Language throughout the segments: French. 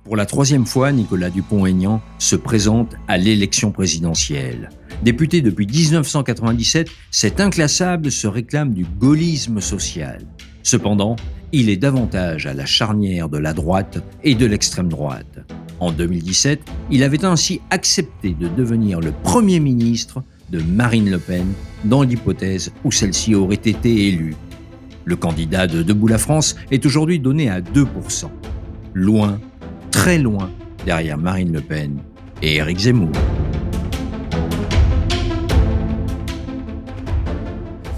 Pour la troisième fois, Nicolas Dupont-Aignan se présente à l'élection présidentielle. Député depuis 1997, cet inclassable se réclame du gaullisme social. Cependant, il est davantage à la charnière de la droite et de l'extrême droite. En 2017, il avait ainsi accepté de devenir le Premier ministre de Marine Le Pen dans l'hypothèse où celle-ci aurait été élue. Le candidat de Debout la France est aujourd'hui donné à 2%. Loin, très loin, derrière Marine Le Pen et Éric Zemmour.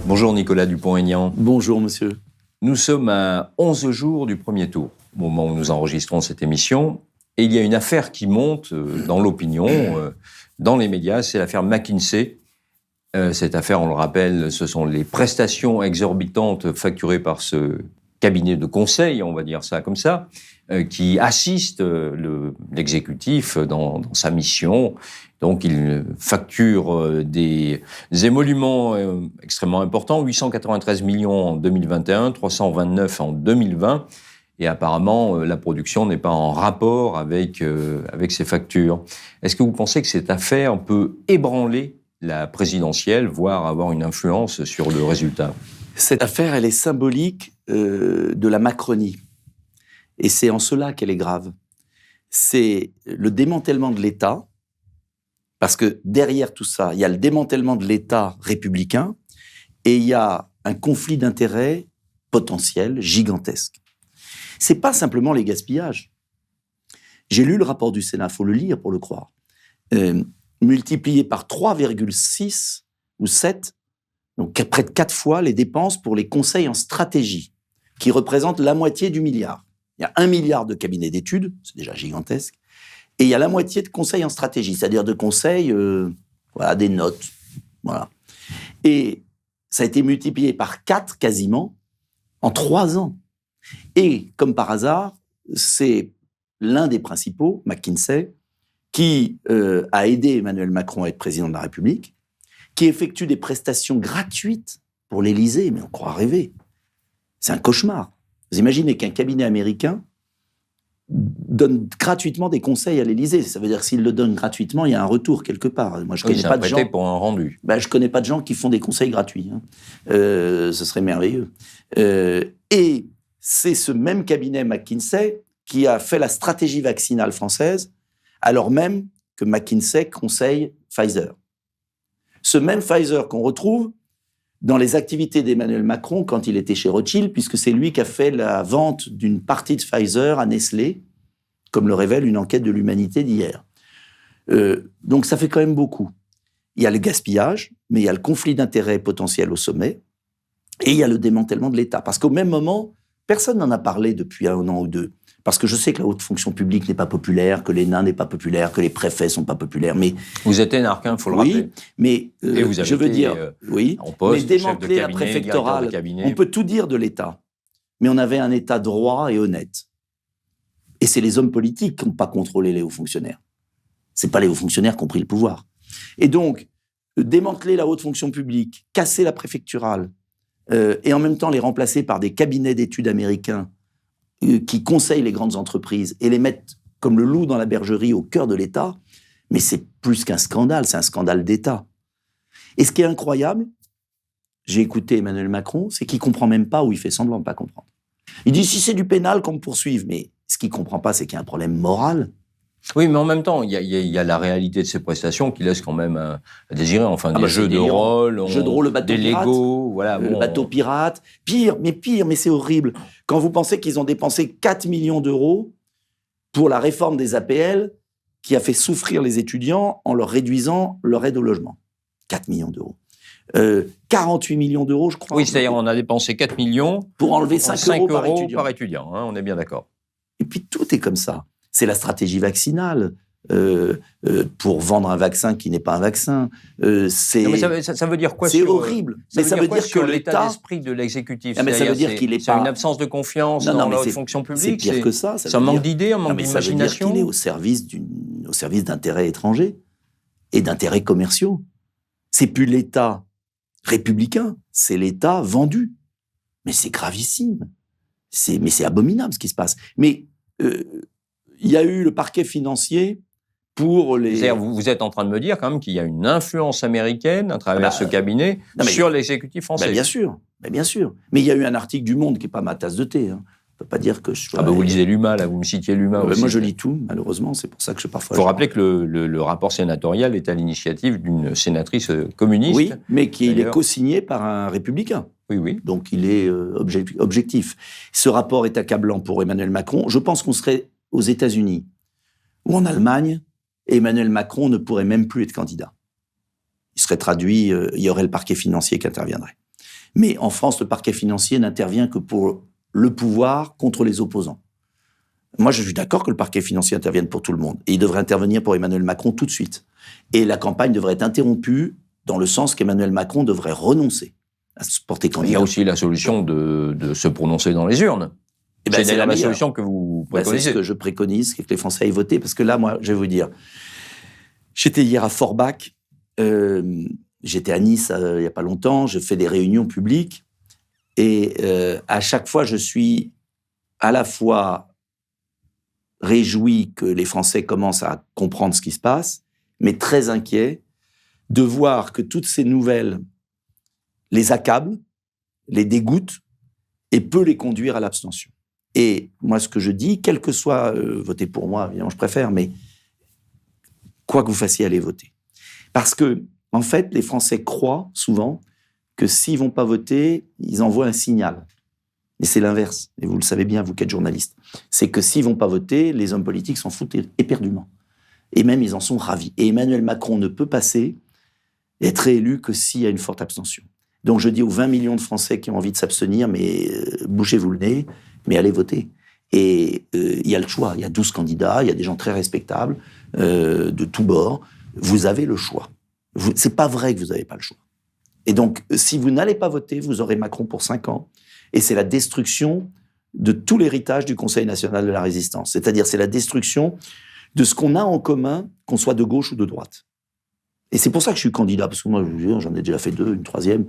Bonjour Nicolas Dupont-Aignan. Bonjour monsieur. Nous sommes à 11 jours du premier tour, au moment où nous enregistrons cette émission. Et il y a une affaire qui monte dans l'opinion, dans les médias, c'est l'affaire McKinsey. Cette affaire, on le rappelle, ce sont les prestations exorbitantes facturées par ce cabinet de conseil, on va dire ça comme ça, qui assiste l'exécutif dans sa mission. Donc, il facture des émoluments extrêmement importants, 893 millions en 2021, 329 en 2020. Et apparemment, la production n'est pas en rapport avec ces factures. Est-ce que vous pensez que cette affaire peut ébranler la présidentielle, voire avoir une influence sur le résultat? Cette affaire, elle est symbolique de la Macronie. Et c'est en cela qu'elle est grave. C'est le démantèlement de l'État, parce que derrière tout ça, il y a le démantèlement de l'État républicain et il y a un conflit d'intérêts potentiel, gigantesque. C'est pas simplement les gaspillages. J'ai lu le rapport du Sénat, faut le lire pour le croire. Multiplié par 3,6 ou 7, donc près de 4 fois les dépenses pour les conseils en stratégie, qui représentent la moitié du milliard. Il y a 1 milliard de cabinets d'études, c'est déjà gigantesque, et il y a la moitié de conseils en stratégie, c'est-à-dire de conseils, des notes, voilà. Et ça a été multiplié par 4 quasiment en 3 ans. Et comme par hasard, c'est l'un des principaux, McKinsey, qui a aidé Emmanuel Macron à être président de la République, qui effectue des prestations gratuites pour l'Élysée, mais on croit rêver. C'est un cauchemar. Vous imaginez qu'un cabinet américain donne gratuitement des conseils à l'Élysée. Ça veut dire que s'il le donne gratuitement, il y a un retour quelque part. Moi, je connais pas de gens pour un rendu. Je connais pas de gens qui font des conseils gratuits. Ce serait merveilleux. Et c'est ce même cabinet McKinsey qui a fait la stratégie vaccinale française, alors même que McKinsey conseille Pfizer. Ce même Pfizer qu'on retrouve dans les activités d'Emmanuel Macron quand il était chez Rothschild, puisque c'est lui qui a fait la vente d'une partie de Pfizer à Nestlé, comme le révèle une enquête de l'Humanité d'hier. Donc ça fait quand même beaucoup. Il y a le gaspillage, mais il y a le conflit d'intérêts potentiel au sommet, et il y a le démantèlement de l'État. Parce qu'au même moment, personne n'en a parlé depuis 1 an ou 2. Parce que je sais que la haute fonction publique n'est pas populaire, que l'ENA n'est pas populaire, que les préfets sont pas populaires, mais... Vous êtes énarque, il faut le rappeler. Oui, mais et vous avez je veux été, dire, oui, en poste, mais démanteler chef de cabinet, la préfectorale, directeur de cabinet. on peut tout dire de l'État, mais on avait un État droit et honnête. Et c'est les hommes politiques qui n'ont pas contrôlé les hauts fonctionnaires. C'est pas les hauts fonctionnaires qui ont pris le pouvoir. Et donc, démanteler la haute fonction publique, casser la préfectorale, et en même temps les remplacer par des cabinets d'études américains qui conseillent les grandes entreprises et les mettent comme le loup dans la bergerie au cœur de l'État, mais c'est plus qu'un scandale, c'est un scandale d'État. Et ce qui est incroyable, j'ai écouté Emmanuel Macron, c'est qu'il ne comprend même pas, ou il fait semblant de ne pas comprendre. Il dit, si c'est du pénal, qu'on me poursuive. Mais ce qu'il ne comprend pas, c'est qu'il y a un problème moral. Oui, mais en même temps, il y a la réalité de ces prestations qui laisse quand même à désirer. Enfin, des jeux de rôle, le bateau des pirate, Lego, voilà. Le bateau pirate. Pire, mais c'est horrible. Quand vous pensez qu'ils ont dépensé 4 millions d'euros pour la réforme des APL qui a fait souffrir les étudiants en leur réduisant leur aide au logement. 4 millions d'euros. 48 millions d'euros, je crois. Oui, c'est-à-dire on a dépensé 4 millions pour enlever 5 euros par étudiant, on est bien d'accord. Et puis tout est comme ça. C'est la stratégie vaccinale pour vendre un vaccin qui n'est pas un vaccin. Non, mais ça veut dire quoi? C'est horrible. Mais ça veut dire que l'état d'esprit de l'exécutif, ça veut dire qu'il est pas... une absence de confiance dans la haute fonction publique. C'est pire que ça. C'est un manque d'idées, un manque d'imagination. Ça veut dire qu'il est au service d'intérêts étrangers et d'intérêts commerciaux. C'est plus l'État républicain, c'est l'État vendu. Mais c'est gravissime. Mais c'est abominable ce qui se passe. Mais il y a eu le parquet financier pour les... C'est-à-dire, vous êtes en train de me dire quand même qu'il y a une influence américaine à travers ce cabinet sur l'exécutif français. Bien sûr, bien sûr. Mais il y a eu un article du Monde qui n'est pas ma tasse de thé. Hein. On ne peut pas dire que je sois... vous lisez l'UMA, là, vous me citiez l'UMA aussi. Moi, je lis tout, malheureusement, c'est pour ça que je parfois... Il faut rappeler que le rapport sénatorial est à l'initiative d'une sénatrice communiste. Oui, mais qu'il est co-signé par un républicain. Oui. Donc, il est objectif. Ce rapport est accablant pour Emmanuel Macron. Je pense qu'on serait aux États-Unis ou en Allemagne, et Emmanuel Macron ne pourrait même plus être candidat. Il serait traduit, il y aurait le parquet financier qui interviendrait. Mais en France, le parquet financier n'intervient que pour le pouvoir contre les opposants. Moi, je suis d'accord que le parquet financier intervienne pour tout le monde. Et il devrait intervenir pour Emmanuel Macron tout de suite. Et la campagne devrait être interrompue dans le sens qu'Emmanuel Macron devrait renoncer à se porter candidat. Il y a aussi la solution de se prononcer dans les urnes. C'est d'ailleurs la solution que vous préconisez. C'est ce que je préconise, que les Français aillent voter. Parce que là, moi, je vais vous dire, j'étais hier à Forbach, j'étais à Nice il n'y a pas longtemps, je fais des réunions publiques, et à chaque fois, je suis à la fois réjoui que les Français commencent à comprendre ce qui se passe, mais très inquiet de voir que toutes ces nouvelles les accablent, les dégoûtent, et peut les conduire à l'abstention. Et moi, ce que je dis, quel que soit, votez pour moi, évidemment, je préfère, mais quoi que vous fassiez, allez voter. Parce que, en fait, les Français croient souvent que s'ils vont pas voter, ils envoient un signal. Et c'est l'inverse. Et vous le savez bien, vous qui êtes journaliste. C'est que s'ils vont pas voter, les hommes politiques s'en foutent éperdument. Et même, ils en sont ravis. Et Emmanuel Macron ne peut passer, être réélu que s'il y a une forte abstention. Donc, je dis aux 20 millions de Français qui ont envie de s'abstenir, mais bouchez-vous le nez, mais allez voter. Et il y a le choix. Il y a 12 candidats, il y a des gens très respectables, de tous bords. Vous avez le choix. C'est pas vrai que vous n'avez pas le choix. Et donc, si vous n'allez pas voter, vous aurez Macron pour 5 ans. Et c'est la destruction de tout l'héritage du Conseil national de la résistance. C'est-à-dire, c'est la destruction de ce qu'on a en commun, qu'on soit de gauche ou de droite. Et c'est pour ça que je suis candidat, parce que moi, j'en ai déjà fait 2, une 3e.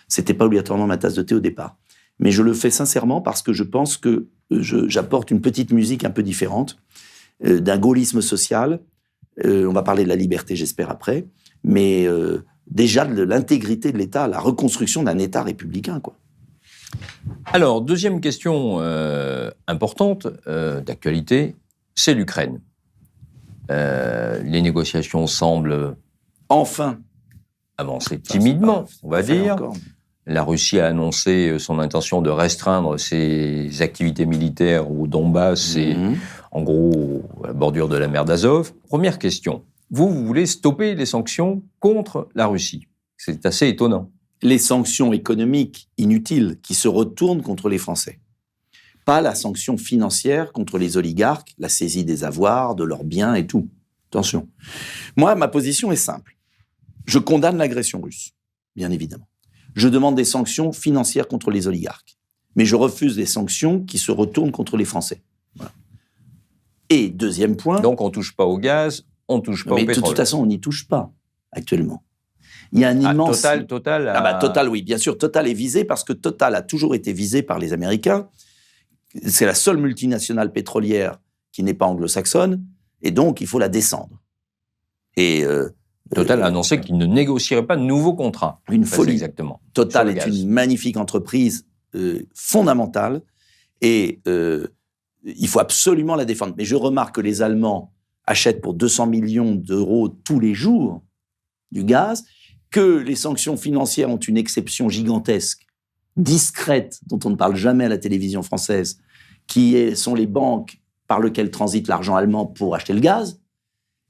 C'était pas obligatoirement ma tasse de thé au départ. Mais je le fais sincèrement parce que je pense que j'apporte une petite musique un peu différente, d'un gaullisme social. On va parler de la liberté, j'espère, après. Mais déjà de l'intégrité de l'État, la reconstruction d'un État républicain, quoi. Alors, deuxième question importante d'actualité, c'est l'Ukraine. Les négociations semblent enfin avancer timidement, on va dire. Encore. La Russie a annoncé son intention de restreindre ses activités militaires au Donbass et en gros à la bordure de la mer d'Azov. Première question, vous voulez stopper les sanctions contre la Russie. C'est assez étonnant. Les sanctions économiques inutiles qui se retournent contre les Français. Pas la sanction financière contre les oligarques, la saisie des avoirs, de leurs biens et tout. Attention. Moi, ma position est simple. Je condamne l'agression russe, bien évidemment. Je demande des sanctions financières contre les oligarques. Mais je refuse des sanctions qui se retournent contre les Français. Voilà. Et deuxième point... Donc on ne touche pas au gaz, on ne touche pas au pétrole. De toute façon, on n'y touche pas, actuellement. Il y a un immense... Total... Total, oui, bien sûr. Total est visé parce que Total a toujours été visé par les Américains. C'est la seule multinationale pétrolière qui n'est pas anglo-saxonne. Et donc, il faut la descendre. Et... Total a annoncé qu'il ne négocierait pas de nouveaux contrats. Une folie. Exactement. Total est une magnifique entreprise fondamentale et il faut absolument la défendre. Mais je remarque que les Allemands achètent pour 200 millions d'euros tous les jours du gaz, que les sanctions financières ont une exception gigantesque, discrète, dont on ne parle jamais à la télévision française, sont les banques par lesquelles transite l'argent allemand pour acheter le gaz,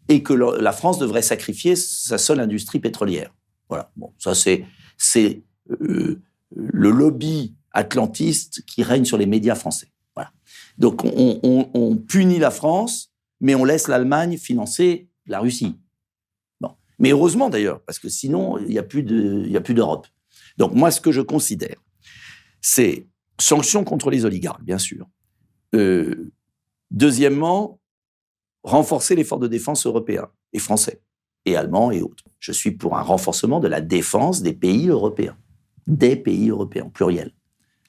et que la France devrait sacrifier sa seule industrie pétrolière. Voilà. Bon, ça, c'est le lobby atlantiste qui règne sur les médias français. Voilà. Donc, on punit la France, mais on laisse l'Allemagne financer la Russie. Bon. Mais heureusement, d'ailleurs, parce que sinon, il n'y a plus d'Europe. Donc, moi, ce que je considère, c'est sanctions contre les oligarques, bien sûr. Deuxièmement, renforcer l'effort de défense européen et français, et allemand et autres. Je suis pour un renforcement de la défense des pays européens, pluriel.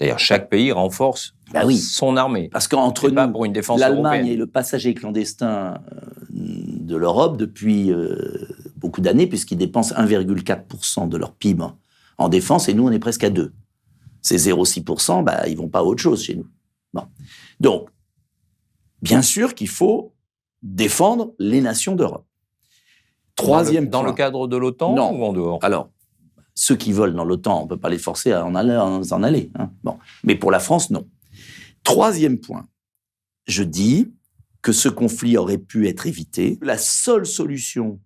D'ailleurs, chaque pays renforce oui. son armée. Parce qu'entre nous, pas pour une défense l'Allemagne européenne. est le passager clandestin de l'Europe depuis beaucoup d'années, puisqu'ils dépensent 1,4% de leur PIB en défense, et nous, on est presque à 2. Ces 0,6%, ils vont pas à autre chose chez nous. Bon. Donc, bien sûr qu'il faut défendre les nations d'Europe. Troisième dans point. le cadre de l'OTAN Non. ou en dehors? Alors, ceux qui veulent dans l'OTAN, on ne peut pas les forcer à en aller. Hein. Bon. Mais pour la France, non. Troisième point. Je dis que ce conflit aurait pu être évité. La seule solution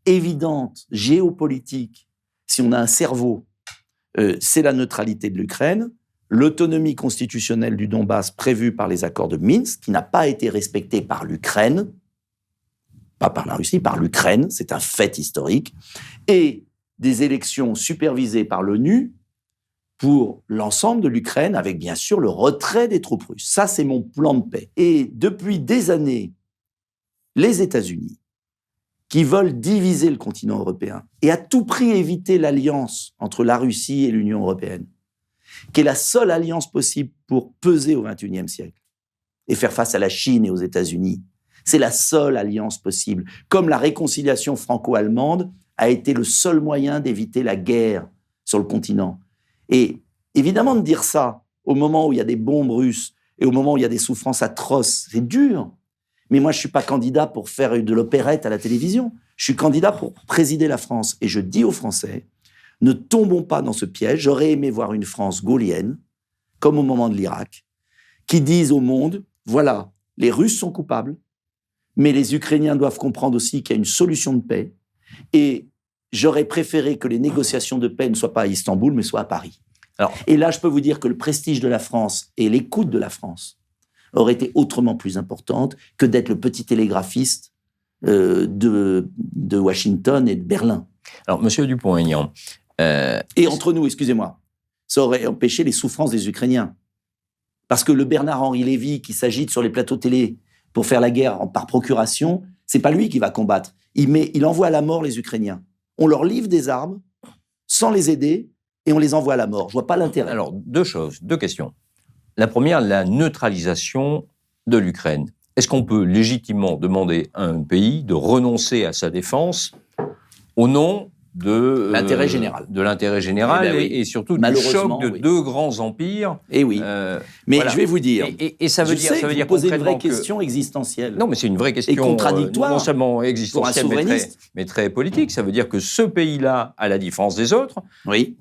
évidente, géopolitique, si on a un cerveau, c'est la neutralité de l'Ukraine, l'autonomie constitutionnelle du Donbass prévue par les accords de Minsk, qui n'a pas été respectée par l'Ukraine, pas par la Russie, par l'Ukraine, c'est un fait historique, et des élections supervisées par l'ONU pour l'ensemble de l'Ukraine, avec bien sûr le retrait des troupes russes. Ça, c'est mon plan de paix. Et depuis des années, les États-Unis, qui veulent diviser le continent européen et à tout prix éviter l'alliance entre la Russie et l'Union européenne, qui est la seule alliance possible pour peser au XXIe siècle et faire face à la Chine et aux États-Unis. C'est la seule alliance possible. Comme la réconciliation franco-allemande a été le seul moyen d'éviter la guerre sur le continent. Et évidemment, de dire ça au moment où il y a des bombes russes et au moment où il y a des souffrances atroces, c'est dur. Mais moi, je ne suis pas candidat pour faire de l'opérette à la télévision. Je suis candidat pour présider la France. Et je dis aux Français, ne tombons pas dans ce piège. J'aurais aimé voir une France gaullienne, comme au moment de l'Irak, qui dise au monde, voilà, les Russes sont coupables, mais les Ukrainiens doivent comprendre aussi qu'il y a une solution de paix. Et j'aurais préféré que les négociations de paix ne soient pas à Istanbul, mais soient à Paris. Et là, je peux vous dire que le prestige de la France et l'écoute de la France aurait été autrement plus importante que d'être le petit télégraphiste de Washington et de Berlin. Alors, Monsieur Dupont-Aignan... Et entre nous, excusez-moi, ça aurait empêché les souffrances des Ukrainiens. Parce que le Bernard-Henri Lévy qui s'agite sur les plateaux télé pour faire la guerre par procuration, c'est pas lui qui va combattre. Il envoie à la mort les Ukrainiens. On leur livre des armes sans les aider et on les envoie à la mort. Je vois pas l'intérêt. Alors, deux questions. La première, la neutralisation de l'Ukraine. Est-ce qu'on peut légitimement demander à un pays de renoncer à sa défense au nom de l'intérêt général. De l'intérêt général et surtout du choc de deux grands empires. Et oui. Mais voilà. Je vais vous dire. Et ça veut dire, ça veut dire poser une vraie question existentielle. Non, mais c'est une vraie question. Et contradictoire. Non seulement existentielle, mais très politique. Ça veut dire que ce pays-là, à la différence des autres,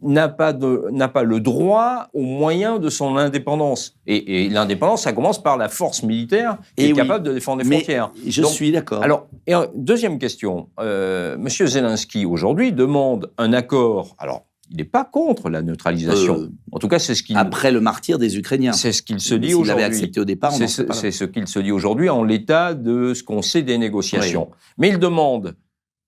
n'a pas le droit aux moyens de son indépendance. Et l'indépendance, ça commence par la force militaire qui est capable de défendre les frontières. Je suis d'accord. Alors, deuxième question. Monsieur Zelensky, aujourd'hui, demande un accord. Alors, il n'est pas contre la neutralisation. En tout cas, c'est ce qu'il... Après le martyre des Ukrainiens. C'est ce qu'il se dit aujourd'hui. S'il l'avait accepté au départ, on n'en serait pas là. C'est ce qu'il se dit aujourd'hui en l'état de ce qu'on sait des négociations. Mais il demande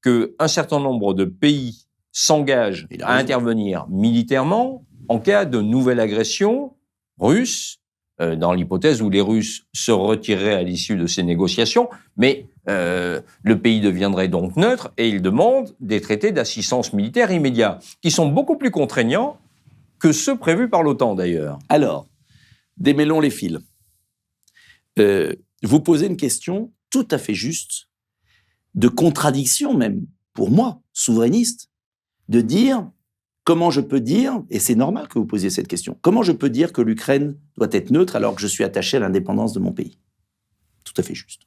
qu'un certain nombre de pays s'engagent à intervenir militairement en cas de nouvelle agression russe, dans l'hypothèse où les Russes se retireraient à l'issue de ces négociations, mais le pays deviendrait donc neutre et il demande des traités d'assistance militaire immédiats, qui sont beaucoup plus contraignants que ceux prévus par l'OTAN d'ailleurs. Alors, démêlons les fils. Vous posez une question tout à fait juste, de contradiction même, pour moi, souverainiste, de dire... Comment je peux dire, et c'est normal que vous posiez cette question, comment je peux dire que l'Ukraine doit être neutre alors que je suis attaché à l'indépendance de mon pays? Tout à fait juste.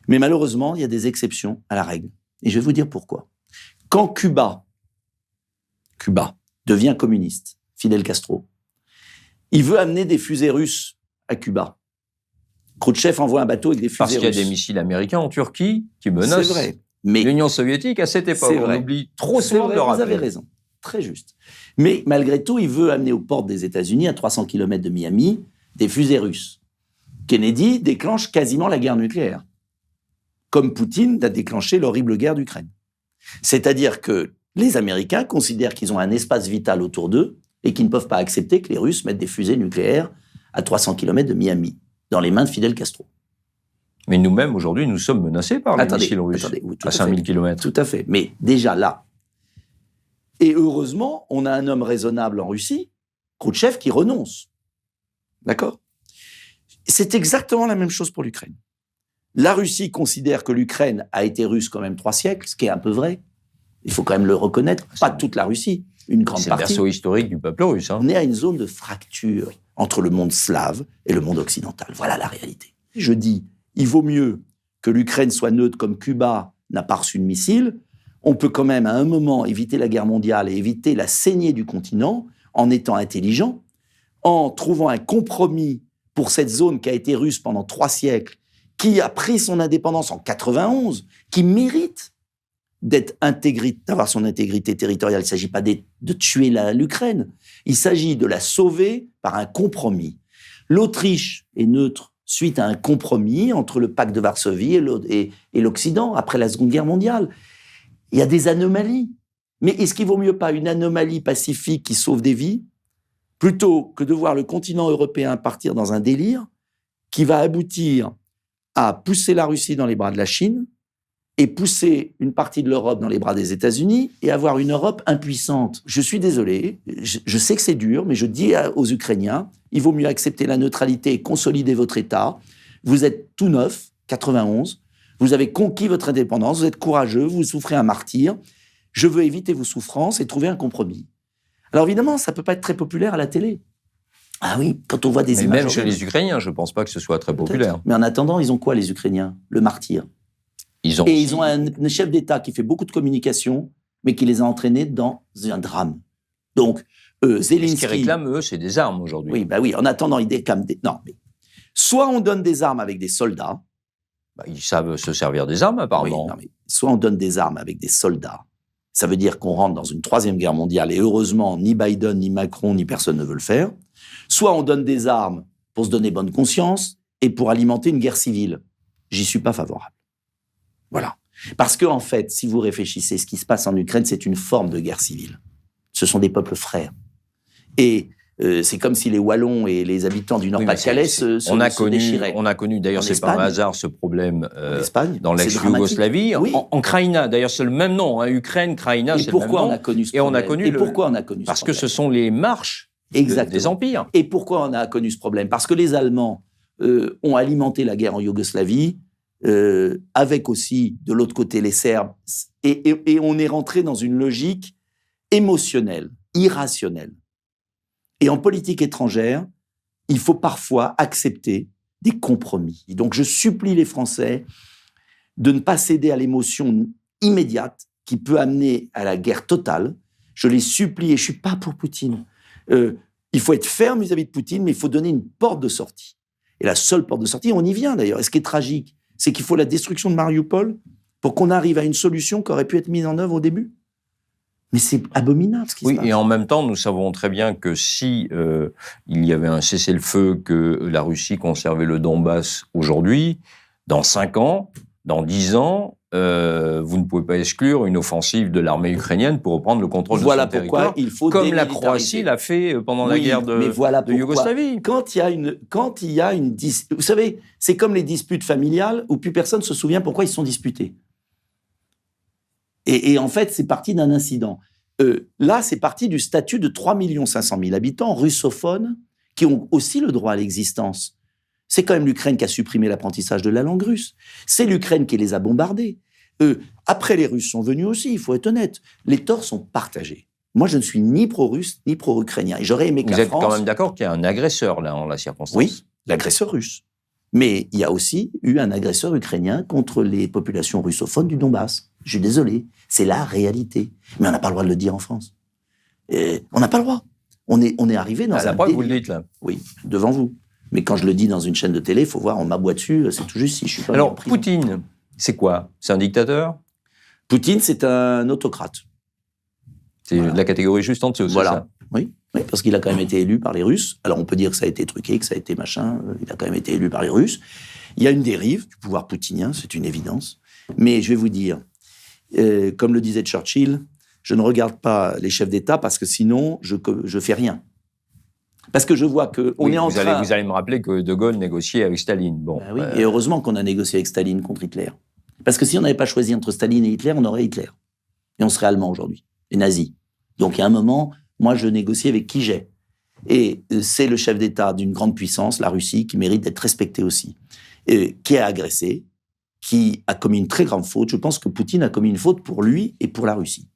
Mais malheureusement, il y a des exceptions à la règle. Et je vais vous dire pourquoi. Quand Cuba devient communiste, Fidel Castro, il veut amener des fusées russes à Cuba. Khrouchtchev envoie un bateau avec des fusées russes. Parce qu'il y a des missiles américains en Turquie qui menacent l'Union soviétique à cette époque. On oublie trop souvent de le rappeler. Vous avez raison. Très juste. Mais malgré tout, il veut amener aux portes des États-Unis, à 300 km de Miami, des fusées russes. Kennedy déclenche quasiment la guerre nucléaire, comme Poutine a déclenché l'horrible guerre d'Ukraine. C'est-à-dire que les Américains considèrent qu'ils ont un espace vital autour d'eux et qu'ils ne peuvent pas accepter que les Russes mettent des fusées nucléaires à 300 km de Miami, dans les mains de Fidel Castro. Mais nous-mêmes, aujourd'hui, nous sommes menacés par les missiles russes à 5000 km. Tout à fait. Mais déjà là, et heureusement, on a un homme raisonnable en Russie, Khrouchtchev, qui renonce. D'accord ? C'est exactement la même chose pour l'Ukraine. La Russie considère que l'Ukraine a été russe quand même 3 siècles, ce qui est un peu vrai. Il faut quand même le reconnaître. Pas toute la Russie, une grande C'est partie. le berceau historique du peuple russe. On est à une zone de fracture entre le monde slave et le monde occidental. Voilà la réalité. Je dis, il vaut mieux que l'Ukraine soit neutre comme Cuba n'a pas reçu de missiles. On peut quand même à un moment éviter la guerre mondiale et éviter la saignée du continent en étant intelligent, en trouvant un compromis pour cette zone qui a été russe pendant 3 siècles, qui a pris son indépendance en 91, qui mérite d'avoir son intégrité territoriale. Il ne s'agit pas de tuer l'Ukraine, il s'agit de la sauver par un compromis. L'Autriche est neutre suite à un compromis entre le pacte de Varsovie et l'Occident, après la Seconde Guerre mondiale. Il y a des anomalies. Mais est-ce qu'il vaut mieux pas une anomalie pacifique qui sauve des vies, plutôt que de voir le continent européen partir dans un délire qui va aboutir à pousser la Russie dans les bras de la Chine et pousser une partie de l'Europe dans les bras des États-Unis et avoir une Europe impuissante. Je suis désolé, je sais que c'est dur, mais je dis aux Ukrainiens, il vaut mieux accepter la neutralité et consolider votre État. Vous êtes tout neuf, 91, vous avez conquis votre indépendance, vous êtes courageux, vous souffrez un martyre. Je veux éviter vos souffrances et trouver un compromis. Alors évidemment, ça ne peut pas être très populaire à la télé. Ah oui, quand on voit des images... Même chez les Ukrainiens, je ne pense pas que ce soit très populaire. Mais en attendant, ils ont quoi, les Ukrainiens ? Le martyr. Ils ont un chef d'État qui fait beaucoup de communication, mais qui les a entraînés dans un drame. Donc, Zelensky... Ce qu'ils réclament, eux, c'est des armes aujourd'hui. Oui, bah oui, en attendant, ils déclament des... Non, mais soit on donne des armes avec des soldats... Bah, ils savent se servir des armes, apparemment. Oui, non, mais soit on donne des armes avec des soldats, ça veut dire qu'on rentre dans une 3e guerre mondiale, et heureusement, ni Biden, ni Macron, ni personne ne veut le faire. Soit on donne des armes pour se donner bonne conscience et pour alimenter une guerre civile. J'y suis pas favorable. Voilà. Parce que, en fait, si vous réfléchissez, ce qui se passe en Ukraine, c'est une forme de guerre civile. Ce sont des peuples frères. Et c'est comme si les Wallons et les habitants du Nord-Pas-de-Calais se déchiraient. On a connu, d'ailleurs, c'est pas un hasard, ce problème dans l'ex-Yougoslavie. Oui. En Kraïna, d'ailleurs, c'est le même nom. Hein, Ukraine, Kraïna, c'est le même nom. On a connu ce problème. Pourquoi on a connu ce Parce problème ? que ce sont les marches des empires. Et pourquoi on a connu ce problème ? Parce que les Allemands ont alimenté la guerre en Yougoslavie, avec aussi, de l'autre côté, les Serbes. Et on est rentré dans une logique émotionnelle, irrationnelle. Et en politique étrangère, il faut parfois accepter des compromis. Donc je supplie les Français de ne pas céder à l'émotion immédiate qui peut amener à la guerre totale. Je les supplie, et je ne suis pas pour Poutine. Il faut être ferme vis-à-vis de Poutine, mais il faut donner une porte de sortie. Et la seule porte de sortie, on y vient d'ailleurs. Et ce qui est tragique, c'est qu'il faut la destruction de Mariupol pour qu'on arrive à une solution qui aurait pu être mise en œuvre au début. Mais c'est abominable ce qui se passe. Oui, et en même temps, nous savons très bien que si il y avait un cessez-le-feu, que la Russie conservait le Donbass aujourd'hui, dans 5 ans, dans 10 ans, vous ne pouvez pas exclure une offensive de l'armée ukrainienne pour reprendre le contrôle de son territoire. Voilà pourquoi il faut comme la Croatie l'a fait pendant la guerre de Yougoslavie. Quand il y a une vous savez, c'est comme les disputes familiales où plus personne se souvient pourquoi ils se sont disputés. Et en fait, c'est parti d'un incident. Là, c'est parti du statut de 3 500 000 habitants russophones qui ont aussi le droit à l'existence. C'est quand même l'Ukraine qui a supprimé l'apprentissage de la langue russe. C'est l'Ukraine qui les a bombardés. Après, les Russes sont venus aussi, il faut être honnête. Les torts sont partagés. Moi, je ne suis ni pro-russe, ni pro-ukrainien. Et j'aurais aimé que la France... Vous êtes quand même d'accord qu'il y a un agresseur, là, en la circonstance. Oui, l'agresseur russe. Mais il y a aussi eu un agresseur ukrainien contre les populations russophones du Donbass. Je suis désolé, c'est la réalité. Mais on n'a pas le droit de le dire en France. On n'a pas le droit. On est arrivé dans un... La preuve, vous le dites, là. Oui, devant vous. Mais quand je le dis dans une chaîne de télé, il faut voir, on m'aboie dessus, c'est tout juste si je suis pas... Alors, Poutine, c'est quoi ? C'est un dictateur ? Poutine, c'est un autocrate. C'est de la catégorie juste en dessous, voilà. C'est ça ? Oui, parce qu'il a quand même été élu par les Russes. Alors, on peut dire que ça a été truqué, que ça a été machin. Il a quand même été élu par les Russes. Il y a une dérive du pouvoir poutinien, c'est une évidence. Mais je vais vous dire, comme le disait Churchill, je ne regarde pas les chefs d'État parce que sinon, je fais rien. Parce que je vois que on est en train... Vous allez me rappeler que De Gaulle négociait avec Staline. Bon, oui, et heureusement qu'on a négocié avec Staline contre Hitler. Parce que si on n'avait pas choisi entre Staline et Hitler, on aurait Hitler. Et on serait allemand aujourd'hui, et nazi. Donc, il y a un moment, moi, je négocie avec qui j'ai. Et c'est le chef d'État d'une grande puissance, la Russie, qui mérite d'être respecté aussi. Et qui a agressé, qui a commis une très grave faute. Je pense que Poutine a commis une faute pour lui et pour la Russie.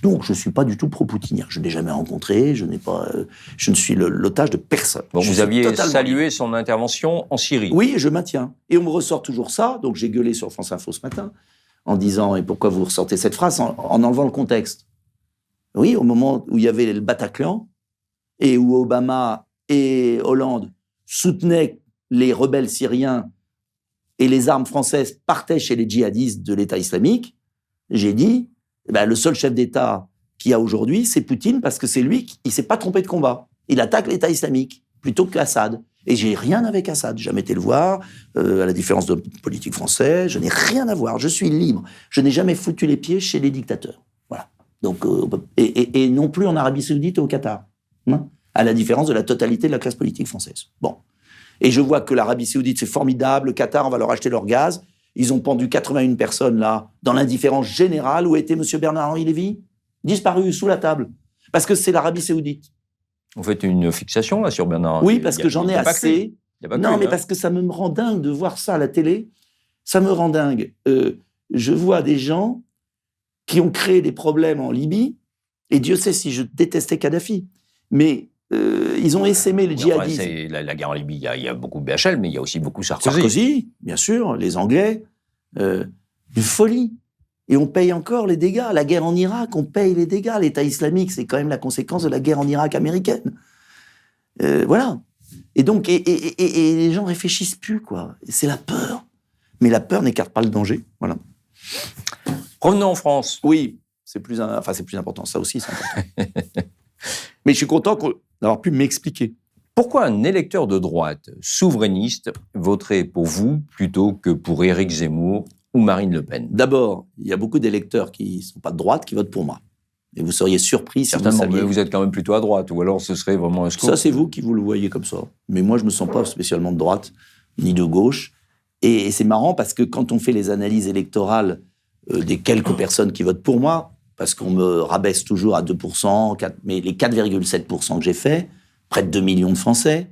Donc, je ne suis pas du tout pro-poutinien. Je ne l'ai jamais rencontré, je ne suis l'otage de personne. Bon, vous aviez salué son intervention en Syrie. Oui, je maintiens. Et on me ressort toujours ça, donc j'ai gueulé sur France Info ce matin, en disant « Et pourquoi vous ressortez cette phrase ?» en enlevant le contexte. Oui, au moment où il y avait le Bataclan, et où Obama et Hollande soutenaient les rebelles syriens et les armes françaises partaient chez les djihadistes de l'État islamique, j'ai dit, le seul chef d'État qu'il y a aujourd'hui, c'est Poutine, parce que c'est lui qui ne s'est pas trompé de combat. Il attaque l'État islamique plutôt qu'Assad. Et j'ai rien avec Assad. J'ai jamais été le voir, à la différence de politique français. Je n'ai rien à voir. Je suis libre. Je n'ai jamais foutu les pieds chez les dictateurs. Voilà. Donc, et non plus en Arabie Saoudite et au Qatar. Hein, à la différence de la totalité de la classe politique française. Bon. Et je vois que l'Arabie Saoudite, c'est formidable. Le Qatar, on va leur acheter leur gaz. Ils ont pendu 81 personnes, là, dans l'indifférence générale. Où était M. Bernard-Henri Lévy ? Disparu, sous la table. Parce que c'est l'Arabie Saoudite. Vous faites une fixation, là, sur Bernard. Oui, parce que j'en ai assez. Non, mais parce que ça me rend dingue de voir ça à la télé. Ça me rend dingue. Je vois des gens qui ont créé des problèmes en Libye, et Dieu sait si je détestais Kadhafi. Mais ils ont essaimé le djihadisme. C'est la guerre en Libye, il y a beaucoup BHL, mais il y a aussi beaucoup Sarkozy. Sarkozy, bien sûr, les Anglais. Une folie. Et on paye encore les dégâts. La guerre en Irak, on paye les dégâts. L'État islamique, c'est quand même la conséquence de la guerre en Irak américaine. Voilà. Et donc, et les gens réfléchissent plus, quoi. C'est la peur. Mais la peur n'écarte pas le danger. Voilà. Revenons en France. Oui, c'est plus important. Ça aussi, c'est important. Mais je suis content d'avoir pu m'expliquer. Pourquoi un électeur de droite souverainiste voterait pour vous plutôt que pour Éric Zemmour ou Marine Le Pen? D'abord, il y a beaucoup d'électeurs qui ne sont pas de droite qui votent pour moi. Et vous seriez surpris si vous saviez. Mais vous êtes quand même plutôt à droite, ou alors ce serait vraiment un scoop. Ça, c'est vous qui vous le voyez comme ça. Mais moi, je ne me sens pas spécialement de droite, ni de gauche. Et c'est marrant parce que quand on fait les analyses électorales des quelques personnes qui votent pour moi, parce qu'on me rabaisse toujours à 2%, mais les 4,7% que j'ai fait, près de 2 millions de Français,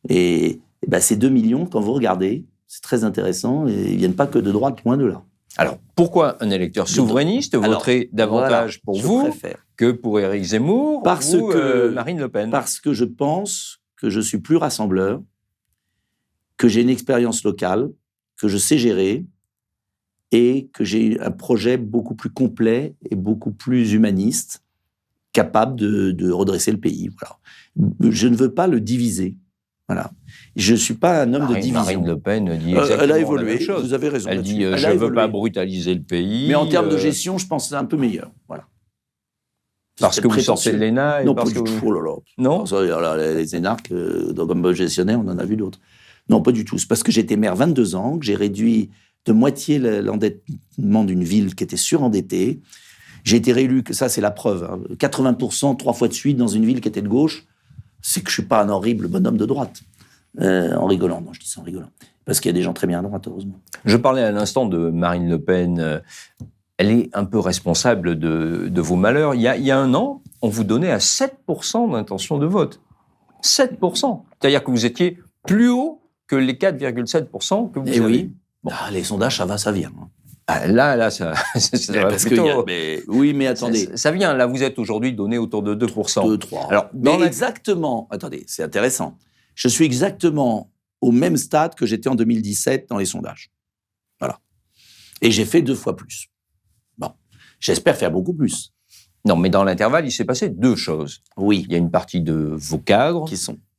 et ces 2 millions, quand vous regardez, c'est très intéressant, et ils ne viennent pas que de droite, loin de là. Alors, pourquoi un électeur souverainiste voterait davantage pour vous que pour Éric Zemmour ou Marine Le Pen? Parce que je pense que je suis plus rassembleur, que j'ai une expérience locale, que je sais gérer, et que j'ai un projet beaucoup plus complet et beaucoup plus humaniste, capable de redresser le pays. Voilà. Je ne veux pas le diviser. Voilà. Je ne suis pas un homme de division. Marine Le Pen dit exactement elle a évolué, la même chose. Vous avez raison. Elle dit je ne veux pas brutaliser le pays. Mais en termes de gestion, je pense que c'est un peu meilleur. Voilà. Parce que vous sortez de l'ENA Non, pas du tout. Oh là là. Non. Les énarques, comme gestionnaire, on en a vu d'autres. Non, pas du tout. C'est parce que j'étais maire 22 ans, que j'ai réduit de moitié l'endettement d'une ville qui était surendettée. J'ai été réélu, ça c'est la preuve, hein, 80%, 3 fois de suite dans une ville qui était de gauche. C'est que je ne suis pas un horrible bonhomme de droite. En rigolant, non, je dis ça en rigolant. Parce qu'il y a des gens très bien à droite, heureusement. Je parlais à l'instant de Marine Le Pen. Elle est un peu responsable de vos malheurs. Il y a un an, on vous donnait à 7% d'intention de vote. 7%. C'est-à-dire que vous étiez plus haut que les 4,7% que vous avez. Oui. Bon. Les sondages, ça va, ça vient. Là, ça va parce plutôt. Oui, mais attendez. Ça vient. Là, vous êtes aujourd'hui donné autour de 2%. 2-3. Alors, exactement. Attendez, c'est intéressant. Je suis exactement au même stade que j'étais en 2017 dans les sondages. Voilà. Et j'ai fait 2 fois plus. Bon. J'espère faire beaucoup plus. Non, mais dans l'intervalle, il s'est passé 2 choses. Oui. Il y a une partie de vos cadres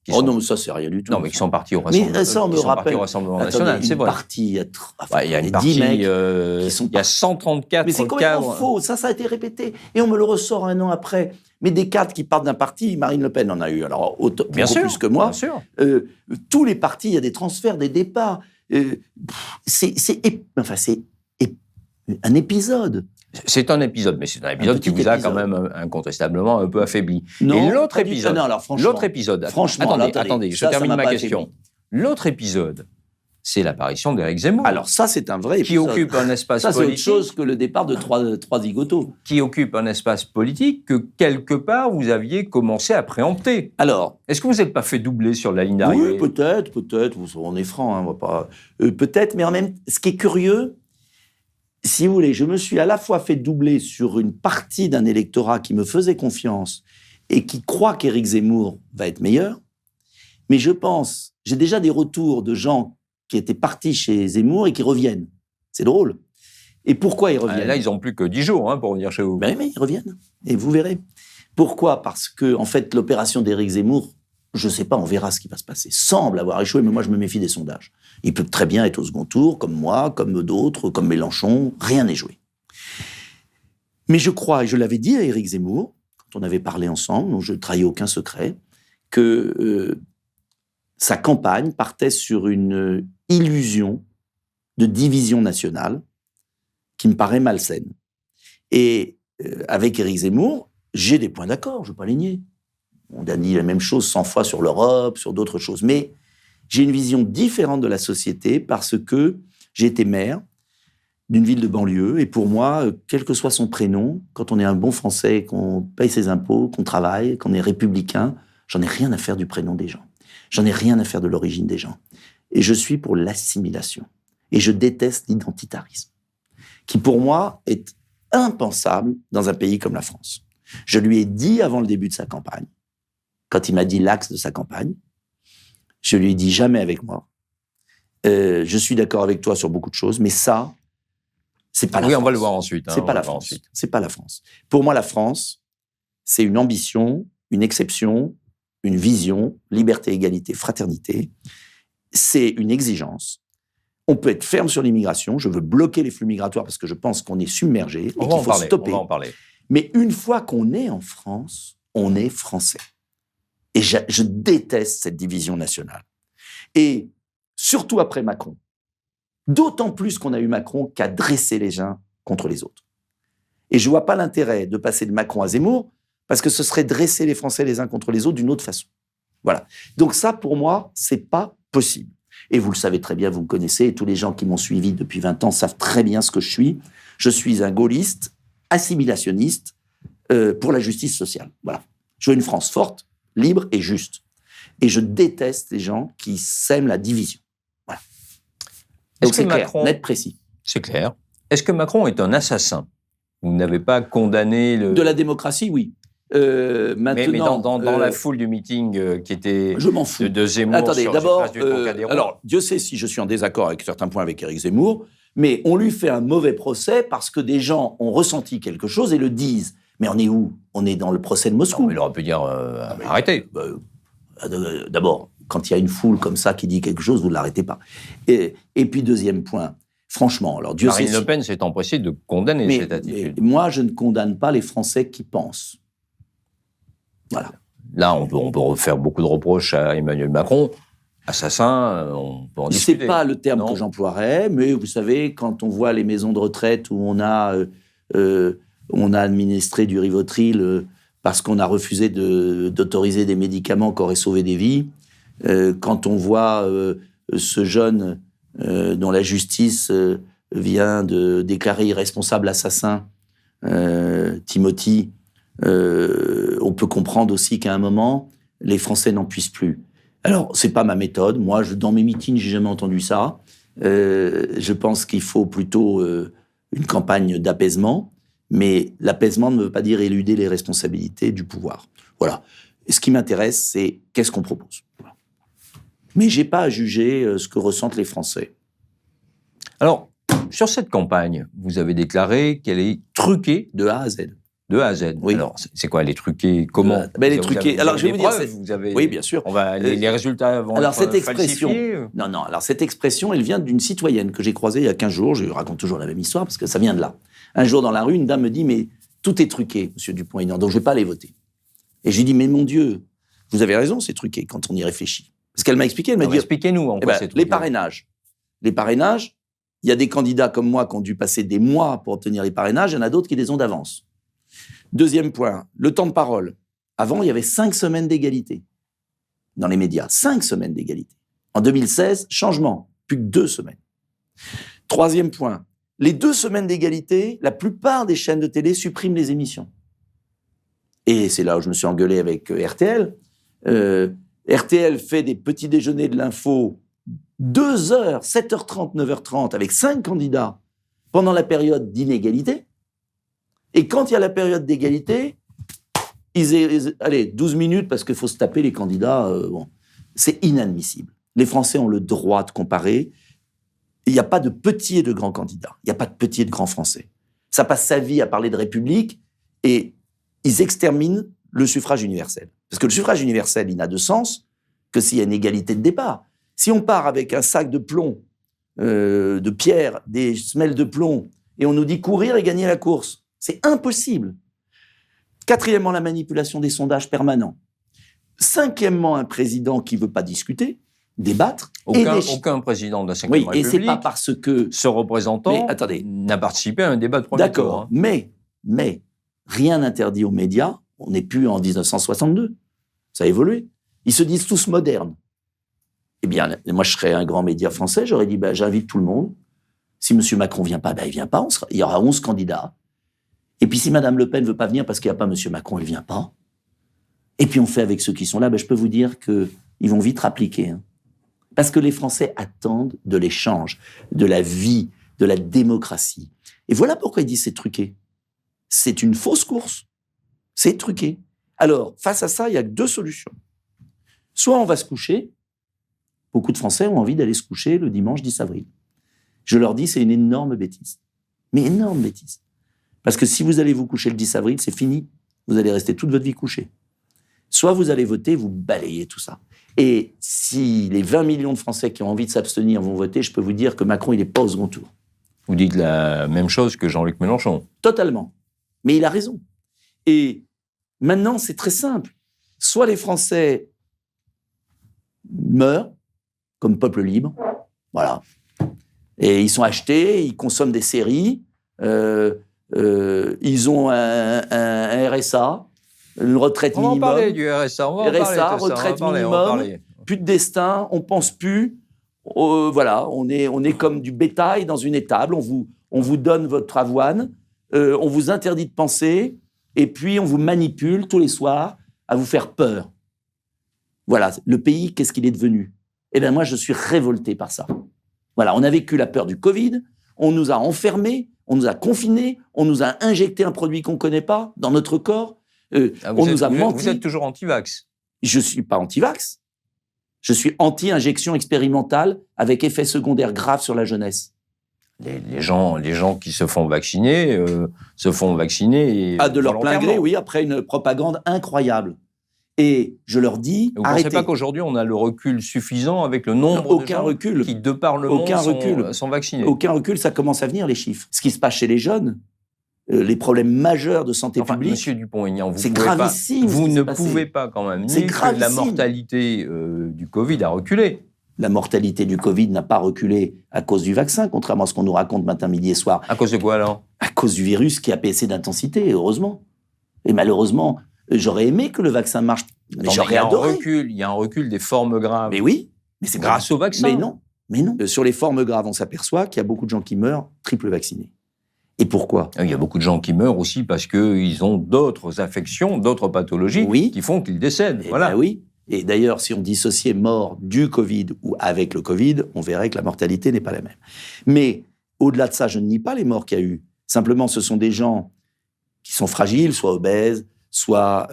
non, mais ça, c'est rien du tout. Non, mais qui sont partis au Rassemblement national, c'est vrai. Il y a une partie, il y a 134 mais c'est complètement faux, ça a été répété. Et on me le ressort un an après. Mais des cadres qui partent d'un parti, Marine Le Pen en a eu, alors beaucoup plus que moi. Bien sûr. Tous les partis, il y a des transferts, des départs. C'est un épisode. C'est un épisode, mais c'est un épisode qui vous a quand même incontestablement un peu affaibli. Non, et l'autre épisode, franchement, attendez, je termine ma question. L'autre épisode, c'est l'apparition d'Éric Zemmour. Alors ça, c'est un vrai qui épisode. occupe un espace ça, politique. c'est autre chose que le départ de trois zigotos. Qui occupe un espace politique que, quelque part, vous aviez commencé à préempter. Alors, est-ce que vous n'êtes pas fait doubler sur la ligne d'arrivée? Oui, peut-être, on est franc, hein, on va pas... peut-être, mais en même temps, ce qui est curieux, si vous voulez, je me suis à la fois fait doubler sur une partie d'un électorat qui me faisait confiance et qui croit qu'Éric Zemmour va être meilleur, mais je pense, j'ai déjà des retours de gens qui étaient partis chez Zemmour et qui reviennent. C'est drôle. Et pourquoi ils reviennent? Là, ils n'ont plus que 10 jours pour venir chez vous. Mais ils reviennent, et vous verrez. Pourquoi? Parce que, en fait, l'opération d'Éric Zemmour, je ne sais pas, on verra ce qui va se passer, semble avoir échoué, mais moi, je me méfie des sondages. Il peut très bien être au second tour, comme moi, comme d'autres, comme Mélenchon, rien n'est joué. Mais je crois, et je l'avais dit à Éric Zemmour, quand on avait parlé ensemble, donc je ne trahis aucun secret, que sa campagne partait sur une illusion de division nationale qui me paraît malsaine. Et avec Éric Zemmour, j'ai des points d'accord, je ne veux pas les nier. On a dit la même chose 100 fois sur l'Europe, sur d'autres choses. Mais j'ai une vision différente de la société parce que j'ai été maire d'une ville de banlieue. Et pour moi, quel que soit son prénom, quand on est un bon Français, qu'on paye ses impôts, qu'on travaille, qu'on est républicain, j'en ai rien à faire du prénom des gens. J'en ai rien à faire de l'origine des gens. Et je suis pour l'assimilation. Et je déteste l'identitarisme, qui pour moi est impensable dans un pays comme la France. Je lui ai dit avant le début de sa campagne, quand il m'a dit l'axe de sa campagne, je lui ai dit jamais avec moi. Je suis d'accord avec toi sur beaucoup de choses, mais ça, c'est pas la France. Oui, on va le voir ensuite. C'est pas la France. C'est pas la France. Pour moi, la France, c'est une ambition, une exception, une vision, liberté, égalité, fraternité. C'est une exigence. On peut être ferme sur l'immigration. Je veux bloquer les flux migratoires parce que je pense qu'on est submergé et qu'il faut stopper. On va en parler. Mais une fois qu'on est en France, on est français. Et je déteste cette division nationale. Et surtout après Macron. D'autant plus qu'on a eu Macron qui a dressé les uns contre les autres. Et je ne vois pas l'intérêt de passer de Macron à Zemmour parce que ce serait dresser les Français les uns contre les autres d'une autre façon. Voilà. Donc ça, pour moi, ce n'est pas possible. Et vous le savez très bien, vous me connaissez, et tous les gens qui m'ont suivi depuis 20 ans savent très bien ce que je suis. Je suis un gaulliste, assimilationniste pour la justice sociale. Voilà. Je veux une France forte, libre et juste. Et je déteste les gens qui sèment la division. Voilà. Donc c'est clair, net, précis. C'est clair. Est-ce que Macron est un assassin? Vous n'avez pas condamné le... De la démocratie, oui. Maintenant, mais dans la foule du meeting qui était je m'en fous. de Zemmour. Attendez, sur d'abord, place du Trocadéro. alors, Dieu sait si je suis en désaccord avec certains points avec Éric Zemmour, mais on lui fait un mauvais procès parce que des gens ont ressenti quelque chose et le disent. Mais on est où? On est dans le procès de Moscou. Non, mais il aurait pu dire arrêtez. D'abord, quand il y a une foule comme ça qui dit quelque chose, vous ne l'arrêtez pas. Et puis, deuxième point, franchement, alors Dieu sait. Marine Le Pen s'est empressée de condamner cette attitude. Mais moi, je ne condamne pas les Français qui pensent. Voilà. Là, on peut refaire beaucoup de reproches à Emmanuel Macron. Assassin, on peut en discuter. C'est pas le terme que j'emploierais, mais vous savez, quand on voit les maisons de retraite où on a administré du Rivotril parce qu'on a refusé d'autoriser des médicaments qui auraient sauvé des vies, quand on voit ce jeune dont la justice vient de déclarer irresponsable assassin, Timothy, on peut comprendre aussi qu'à un moment, les Français n'en puissent plus. Alors, c'est pas ma méthode. Moi, dans mes meetings, j'ai jamais entendu ça. Je pense qu'il faut plutôt une campagne d'apaisement, mais l'apaisement ne veut pas dire éluder les responsabilités du pouvoir. Voilà. Et ce qui m'intéresse, c'est qu'est-ce qu'on propose. Voilà. Mais j'ai pas à juger ce que ressentent les Français. Alors, sur cette campagne, vous avez déclaré qu'elle est truquée de A à Z. De A à Z. Oui. Alors, c'est quoi, elle est truquée? Comment? Elle est truquée. Alors, je vais vous dire. Oui, bien sûr. Les résultats vont alors, être cette expression, falsifiés. Non. Alors, cette expression, elle vient d'une citoyenne que j'ai croisée il y a 15 jours. Je raconte toujours la même histoire parce que ça vient de là. Un jour, dans la rue, une dame me dit « Mais tout est truqué, monsieur Dupont-Aignan, donc je ne vais pas aller voter. » Et je lui dis « Mais mon Dieu, vous avez raison, c'est truqué quand on y réfléchit. » Parce qu'elle m'a expliqué, elle m'a dit... Expliquez-nous en quoi c'est truqué. Les parrainages. Les parrainages, il y a des candidats comme moi qui ont dû passer des mois pour obtenir les parrainages, il y en a d'autres qui les ont d'avance. Deuxième point, le temps de parole. Avant, il y avait 5 semaines d'égalité dans les médias. 5 semaines d'égalité. En 2016, changement. Plus que 2 semaines. Troisième point, les 2 semaines d'égalité, la plupart des chaînes de télé suppriment les émissions. Et c'est là où je me suis engueulé avec RTL. RTL fait des petits déjeuners de l'info 2 heures, 7h30, 9h30, avec 5 candidats pendant la période d'inégalité. Et quand il y a la période d'égalité, allez, 12 minutes parce qu'il faut se taper les candidats. Bon, c'est inadmissible. Les Français ont le droit de comparer. Il n'y a pas de petits et de grands candidats. Il n'y a pas de petits et de grands Français. Ça passe sa vie à parler de République et ils exterminent le suffrage universel. Parce que le suffrage universel, il n'a de sens que s'il y a une égalité de départ. Si on part avec un sac de plomb, de pierre, des semelles de plomb, et on nous dit courir et gagner la course, c'est impossible. Quatrièmement, la manipulation des sondages permanents. Cinquièmement, un président qui ne veut pas discuter, débattre. Aucun président de la Ve République, et c'est pas parce que ce représentant n'a participé à un débat de premier tour. D'accord, mais rien n'interdit aux médias, on n'est plus en 1962, ça a évolué. Ils se disent tous modernes. Eh bien, moi, je serais un grand média français, j'aurais dit, j'invite tout le monde. Si M. Macron ne vient pas, il ne vient pas, il y aura 11 candidats. Et puis, si Mme Le Pen ne veut pas venir parce qu'il n'y a pas M. Macron, elle ne vient pas. Et puis, on fait avec ceux qui sont là, je peux vous dire qu'ils vont vite rappliquer. Hein. Parce que les Français attendent de l'échange, de la vie, de la démocratie. Et voilà pourquoi ils disent c'est truqué. C'est une fausse course. C'est truqué. Alors, face à ça, il y a 2 solutions. Soit on va se coucher. Beaucoup de Français ont envie d'aller se coucher le dimanche 10 avril. Je leur dis, c'est une énorme bêtise. Mais énorme bêtise. Parce que si vous allez vous coucher le 10 avril, c'est fini. Vous allez rester toute votre vie couché. Soit vous allez voter, vous balayez tout ça. Et si les 20 millions de Français qui ont envie de s'abstenir vont voter, je peux vous dire que Macron, il n'est pas au second tour. Vous dites la même chose que Jean-Luc Mélenchon. Totalement. Mais il a raison. Et maintenant, c'est très simple. Soit les Français meurent comme peuple libre, voilà. Et ils sont achetés, ils consomment des séries, ils ont un RSA, une retraite minimum. On va en parler du RSA, retraite minimum, plus de destin, on pense plus. Voilà, on est comme du bétail dans une étable, on vous donne votre avoine, on vous interdit de penser, et puis on vous manipule tous les soirs à vous faire peur. Voilà, le pays, qu'est-ce qu'il est devenu? Eh bien, moi, je suis révolté par ça. Voilà, on a vécu la peur du Covid, on nous a enfermés, on nous a confinés, on nous a injecté un produit qu'on ne connaît pas dans notre corps, on nous a menti. Vous êtes toujours anti-vax? Je ne suis pas anti-vax. Je suis anti-injection expérimentale avec effet secondaire grave sur la jeunesse. Les gens qui se font vacciner, de leur plein gré, oui, après une propagande incroyable. Et je leur dis, vous arrêtez. Vous ne pensez pas qu'aujourd'hui, on a le recul suffisant avec le nombre de gens qui, de par le monde, sont vaccinés? Aucun recul, ça commence à venir, les chiffres. Ce qui se passe chez les jeunes, les problèmes majeurs de santé publique... Monsieur Dupont-Aignan, c'est gravissime. Vous ne pouvez pas quand même nier que la mortalité du Covid a reculé. La mortalité du Covid n'a pas reculé à cause du vaccin, contrairement à ce qu'on nous raconte matin, midi et soir. À cause de quoi, alors? À cause du virus qui a baissé d'intensité, heureusement. Et malheureusement... J'aurais aimé que le vaccin marche, mais j'aurais adoré. Il y a un recul des formes graves. Mais oui, mais c'est grâce au vaccin. Mais non. Sur les formes graves, on s'aperçoit qu'il y a beaucoup de gens qui meurent triple vaccinés. Et pourquoi? Il y a beaucoup de gens qui meurent aussi parce qu'ils ont d'autres affections, d'autres pathologies qui font qu'ils décèdent. Voilà. Ben oui. Et d'ailleurs, si on dissociait mort du Covid ou avec le Covid, on verrait que la mortalité n'est pas la même. Mais au-delà de ça, je ne nie pas les morts qu'il y a eu. Simplement, ce sont des gens qui sont fragiles, soit obèses, soit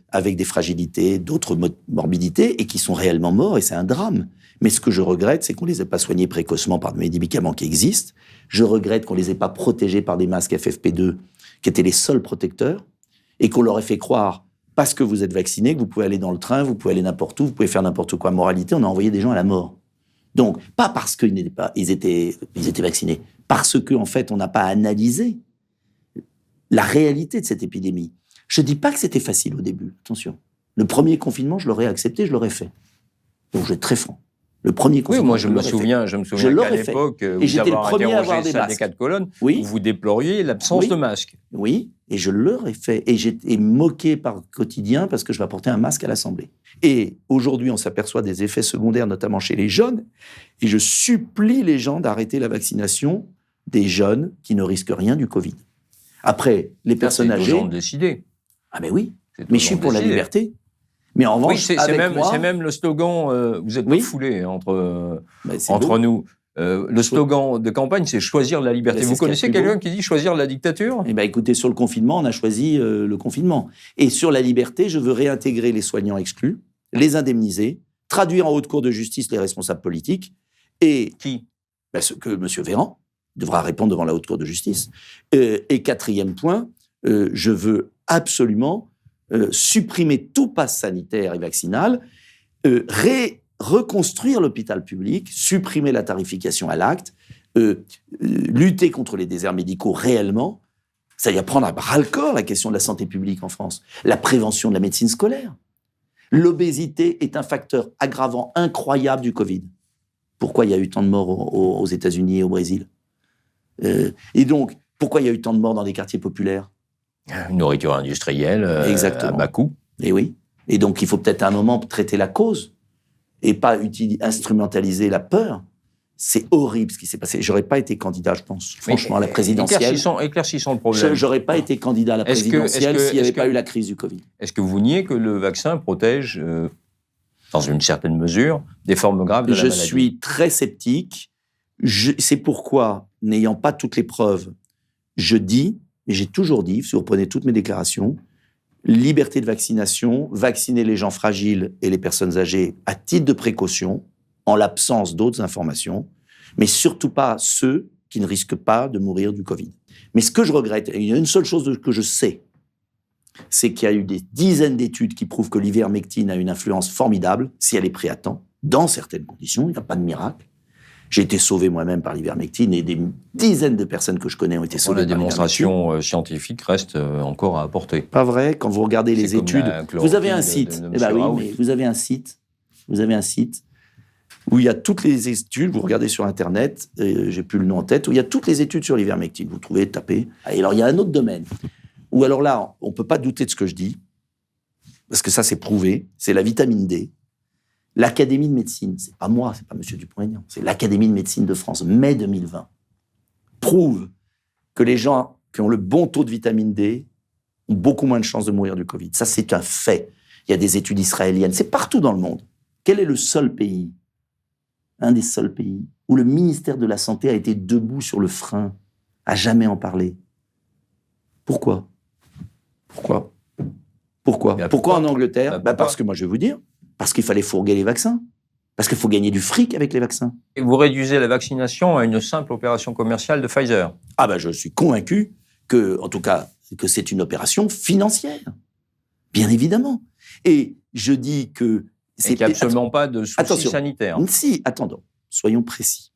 avec des fragilités, d'autres morbidités, et qui sont réellement morts, et c'est un drame. Mais ce que je regrette, c'est qu'on ne les ait pas soignés précocement par des médicaments qui existent. Je regrette qu'on ne les ait pas protégés par des masques FFP2, qui étaient les seuls protecteurs, et qu'on leur ait fait croire, parce que vous êtes vacciné, que vous pouvez aller dans le train, vous pouvez aller n'importe où, vous pouvez faire n'importe quoi. Moralité, on a envoyé des gens à la mort. Donc, pas parce qu'ils étaient vaccinés, parce qu'en fait, on n'a pas analysé la réalité de cette épidémie. Je ne dis pas que c'était facile au début, attention. Le premier confinement, je l'aurais accepté, je l'aurais fait. Donc, je vais être très franc. Le premier confinement, oui, moi je me souviens qu'à l'époque, et j'étais le premier à avoir des masques. Où vous déploriez l'absence de masques. Oui, Et je leur ai fait. Et j'ai été moqué par quotidien parce que je vais porter un masque à l'Assemblée. Et aujourd'hui, on s'aperçoit des effets secondaires, notamment chez les jeunes. Et je supplie les gens d'arrêter la vaccination des jeunes qui ne risquent rien du Covid. Après, les personnes âgées... C'est aux gens de décider. Ah ben oui, mais je suis pour la liberté. Mais en revanche, c'est même le slogan, vous êtes pas foulés entre nous. Le slogan de campagne, c'est choisir la liberté. Vous connaissez quelqu'un qui dit choisir la dictature ? Eh bien, écoutez, sur le confinement, on a choisi le confinement. Et sur la liberté, je veux réintégrer les soignants exclus, les indemniser, traduire en haute cour de justice les responsables politiques. Et qui ? Ce que M. Véran devra répondre devant la haute cour de justice. Et quatrième point, je veux absolument supprimer tout pass sanitaire et vaccinal, reconstruire l'hôpital public, supprimer la tarification à l'acte, lutter contre les déserts médicaux réellement, c'est-à-dire prendre à bras-le-corps la question de la santé publique en France, la prévention de la médecine scolaire. L'obésité est un facteur aggravant incroyable du Covid. Pourquoi il y a eu tant de morts aux États-Unis et au Brésil ? Et donc, pourquoi il y a eu tant de morts dans les quartiers populaires ? Une nourriture industrielle à bas coût. Et oui. Et donc, il faut peut-être à un moment traiter la cause et pas instrumentaliser la peur. C'est horrible ce qui s'est passé. J'aurais pas été candidat, je pense, franchement, à la présidentielle. Éclaircissons le problème. J'aurais pas été candidat à la présidentielle s'il n'y avait pas eu la crise du Covid. Est-ce que vous niez que le vaccin protège, dans une certaine mesure, des formes graves de la maladie ? Je suis très sceptique. C'est pourquoi, n'ayant pas toutes les preuves, je dis, et j'ai toujours dit, si vous reprenez toutes mes déclarations, liberté de vaccination, vacciner les gens fragiles et les personnes âgées à titre de précaution, en l'absence d'autres informations, mais surtout pas ceux qui ne risquent pas de mourir du Covid. Mais ce que je regrette, et il y a une seule chose que je sais, c'est qu'il y a eu des dizaines d'études qui prouvent que l'ivermectine a une influence formidable, si elle est prise à temps, dans certaines conditions, il n'y a pas de miracle. J'ai été sauvé moi-même par l'ivermectine et des dizaines de personnes que je connais ont été sauvées par l'ivermectine. La démonstration scientifique reste encore à apporter. Pas vrai, quand vous regardez les études, vous avez un site. Eh ben oui, mais vous avez un site. Vous avez un site où il y a toutes les études. Vous regardez sur Internet, j'ai plus le nom en tête, où il y a toutes les études sur l'ivermectine. Vous trouvez, tapez. Et alors il y a un autre domaine où alors là, on peut pas douter de ce que je dis parce que ça c'est prouvé. C'est la vitamine D. L'Académie de médecine, c'est pas moi, c'est pas M. Dupont-Aignan, c'est l'Académie de médecine de France, mai 2020, prouve que les gens qui ont le bon taux de vitamine D ont beaucoup moins de chances de mourir du Covid. Ça, c'est un fait. Il y a des études israéliennes, c'est partout dans le monde. Quel est le seul pays, un des seuls pays, où le ministère de la Santé a été debout sur le frein, à jamais en parler ? Pourquoi ? Pourquoi en Angleterre ? Parce que moi, je vais vous dire, parce qu'il fallait fourguer les vaccins. Parce qu'il faut gagner du fric avec les vaccins. Et vous réduisez la vaccination à une simple opération commerciale de Pfizer ? Ah ben, je suis convaincu que c'est une opération financière. Bien évidemment. Et je dis que... Il n'y a absolument pas de souci sanitaire. Si, attendons, soyons précis.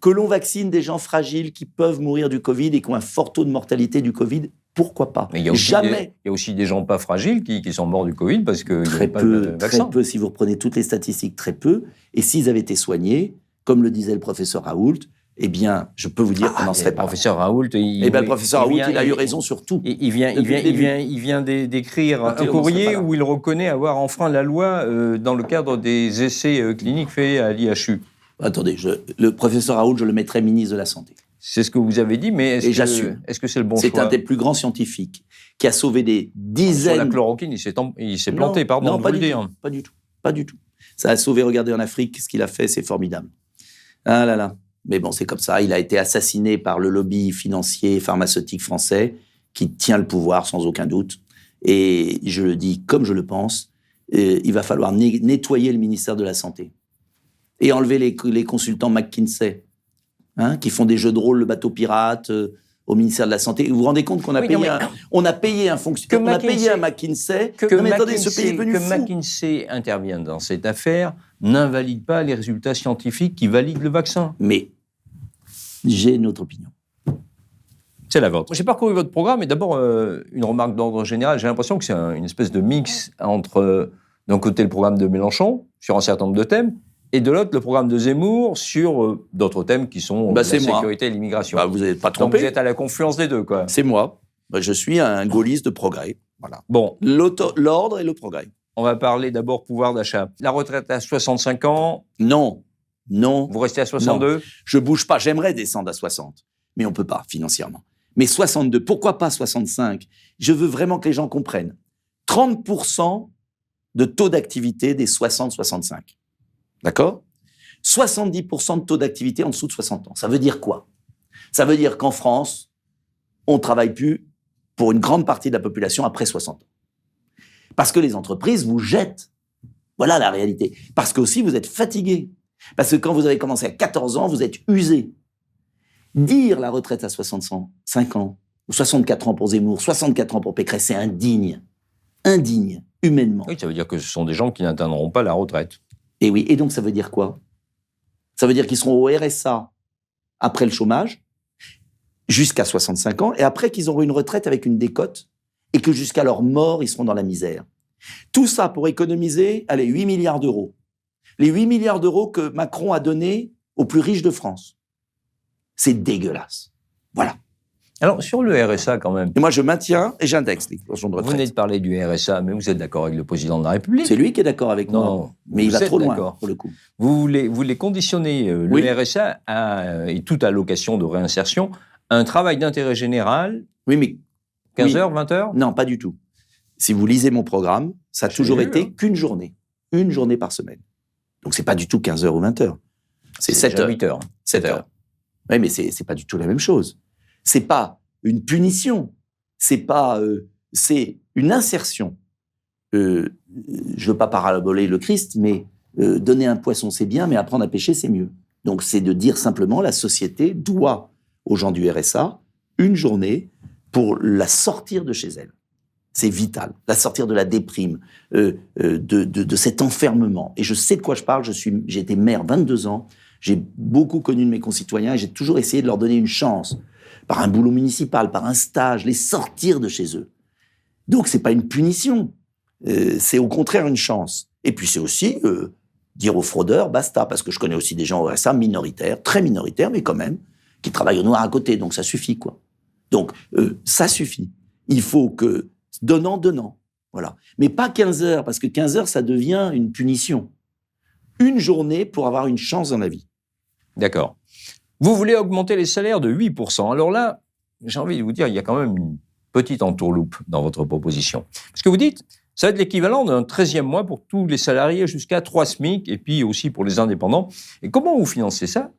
Que l'on vaccine des gens fragiles qui peuvent mourir du Covid et qui ont un fort taux de mortalité du Covid, pourquoi pas ? Mais il y a aussi des gens pas fragiles qui sont morts du Covid parce qu'il n'y avait pas de vaccin. Très peu, si vous reprenez toutes les statistiques, très peu. Et s'ils avaient été soignés, comme le disait le professeur Raoult, eh bien, je peux vous dire qu'on n'en serait pas. Le professeur Raoult, le professeur Raoult, il a eu raison sur tout. Il vient d'écrire un courrier où il reconnaît avoir enfreint la loi dans le cadre des essais cliniques faits à l'IHU. Attendez, le professeur Raoult, je le mettrais ministre de la Santé. C'est ce que vous avez dit, mais est-ce que c'est le bon choix ? C'est un des plus grands scientifiques qui a sauvé des dizaines... Sur la chloroquine, il s'est planté, pardon de vous le dire. Pas du tout. Ça a sauvé, regardez en Afrique, ce qu'il a fait, c'est formidable. Ah là là. Mais bon, c'est comme ça. Il a été assassiné par le lobby financier pharmaceutique français qui tient le pouvoir sans aucun doute. Et je le dis comme je le pense, il va falloir nettoyer le ministère de la Santé et enlever les consultants McKinsey, qui font des jeux de rôle, le bateau pirate, au ministère de la Santé. Vous vous rendez compte qu'on a payé un fonctionnaire, on a payé un McKinsey. Que McKinsey intervienne dans cette affaire n'invalide pas les résultats scientifiques qui valident le vaccin. Mais j'ai une autre opinion. C'est la vôtre. J'ai parcouru votre programme et d'abord, une remarque d'ordre général. J'ai l'impression que c'est une espèce de mix entre, d'un côté, le programme de Mélenchon sur un certain nombre de thèmes, et de l'autre, le programme de Zemmour sur d'autres thèmes qui sont la sécurité et l'immigration. Vous n'êtes pas trompé. Donc vous êtes à la confluence des deux, quoi. C'est moi. Moi, je suis un gaulliste de progrès. Voilà. Bon, L'ordre et le progrès. on va parler d'abord pouvoir d'achat. La retraite à 65 ans, Non. vous restez à 62 ? Je bouge pas. J'aimerais descendre à 60, mais on peut pas financièrement. Mais 62, pourquoi pas 65 ? Je veux vraiment que les gens comprennent. 30% de taux d'activité des 60-65. D'accord ? 70% de taux d'activité en dessous de 60 ans. Ça veut dire quoi ? Ça veut dire qu'en France, on ne travaille plus pour une grande partie de la population après 60 ans. Parce que les entreprises vous jettent. Voilà la réalité. Parce que aussi vous êtes fatigué. Parce que quand vous avez commencé à 14 ans, vous êtes usé. Dire la retraite à 65 ans, ou 64 ans pour Zemmour, 64 ans pour Pécresse, c'est indigne. Indigne, humainement. Oui, ça veut dire que ce sont des gens qui n'atteindront pas la retraite. Et oui, et donc ça veut dire quoi ? Ça veut dire qu'ils seront au RSA après le chômage, jusqu'à 65 ans, et après qu'ils auront une retraite avec une décote, et que jusqu'à leur mort, ils seront dans la misère. Tout ça pour économiser, 8 milliards d'euros. Les 8 milliards d'euros que Macron a donnés aux plus riches de France. C'est dégueulasse. Voilà. Alors, sur le RSA quand même, Et moi, je maintiens et j'indexe les pensions de vous venez retraite. de parler du RSA, mais vous êtes d'accord avec le président de la République ? C'est lui qui est d'accord avec moi. Non, Mais il vous va êtes trop loin, d'accord. pour le coup. Vous voulez conditionner Oui. le RSA et toute allocation de réinsertion à un travail d'intérêt général, Oui, mais 15 Oui. heures, 20 heures ? non, pas du tout. Si vous lisez mon programme, ça a J'ai toujours lu, été hein. qu'une journée. Une journée par semaine. Donc, c'est pas du tout 15 heures ou 20 heures. C'est 7 déjà heures. 8 heures. 7 heures. Oui, mais c'est pas du tout la même chose. C'est pas une punition. C'est pas, c'est une insertion. Je veux pas paraboler le Christ, mais donner un poisson, c'est bien, mais apprendre à pêcher, c'est mieux. Donc, c'est de dire simplement, la société doit aux gens du RSA une journée pour la sortir de chez elle. C'est vital. La sortir de la déprime, de cet enfermement. Et je sais de quoi je parle. J'ai été maire 22 ans. J'ai beaucoup connu de mes concitoyens et j'ai toujours essayé de leur donner une chance. Par un boulot municipal, par un stage, les sortir de chez eux. Donc, c'est pas une punition. C'est au contraire une chance. Et puis, c'est aussi dire aux fraudeurs, basta. Parce que je connais aussi des gens au RSA minoritaires, très minoritaires, mais quand même, qui travaillent au noir à côté. Donc, ça suffit, quoi. Donc, ça suffit. Il faut que, donnant. Voilà. Mais pas 15 heures, parce que 15 heures, ça devient une punition. Une journée pour avoir une chance dans la vie. D'accord. Vous voulez augmenter les salaires de 8%. Alors là, j'ai envie de vous dire, il y a quand même une petite entourloupe dans votre proposition. Parce que vous dites, ça va être l'équivalent d'un 13e mois pour tous les salariés jusqu'à 3 SMIC et puis aussi pour les indépendants. Et comment vous financez ça ?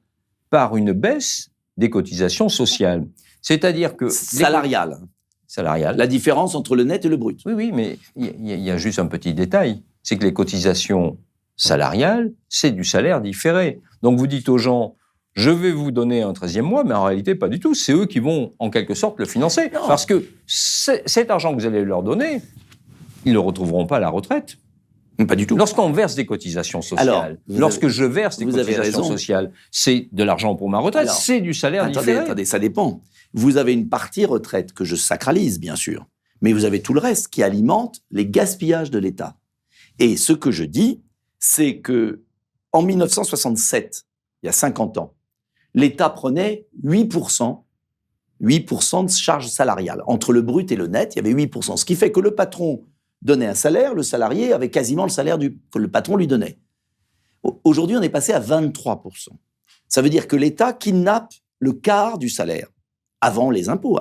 Par une baisse des cotisations sociales. C'est-à-dire que... Salarial. Salariales. La différence entre le net et le brut. Oui, mais il y a juste un petit détail. C'est que les cotisations salariales, c'est du salaire différé. Donc vous dites aux gens, je vais vous donner un 13e mois, mais en réalité, pas du tout. C'est eux qui vont, en quelque sorte, le financer. Non. Parce que cet argent que vous allez leur donner, ils ne le retrouveront pas à la retraite. Pas du tout. Lorsqu'on verse des cotisations sociales, Alors, lorsque je verse des vous avez cotisations raison. sociales, c'est de l'argent pour ma retraite, Alors, c'est du salaire différé. Attendez, ça dépend. Vous avez une partie retraite que je sacralise, bien sûr, mais vous avez tout le reste qui alimente les gaspillages de l'État. Et ce que je dis, c'est que en 1967, il y a 50 ans, l'État prenait 8% de charges salariales. Entre le brut et le net, il y avait 8%. Ce qui fait que le patron donnait un salaire, le salarié avait quasiment le salaire que le patron lui donnait. Aujourd'hui, on est passé à 23%. Ça veut dire que l'État kidnappe le quart du salaire. Avant les impôts.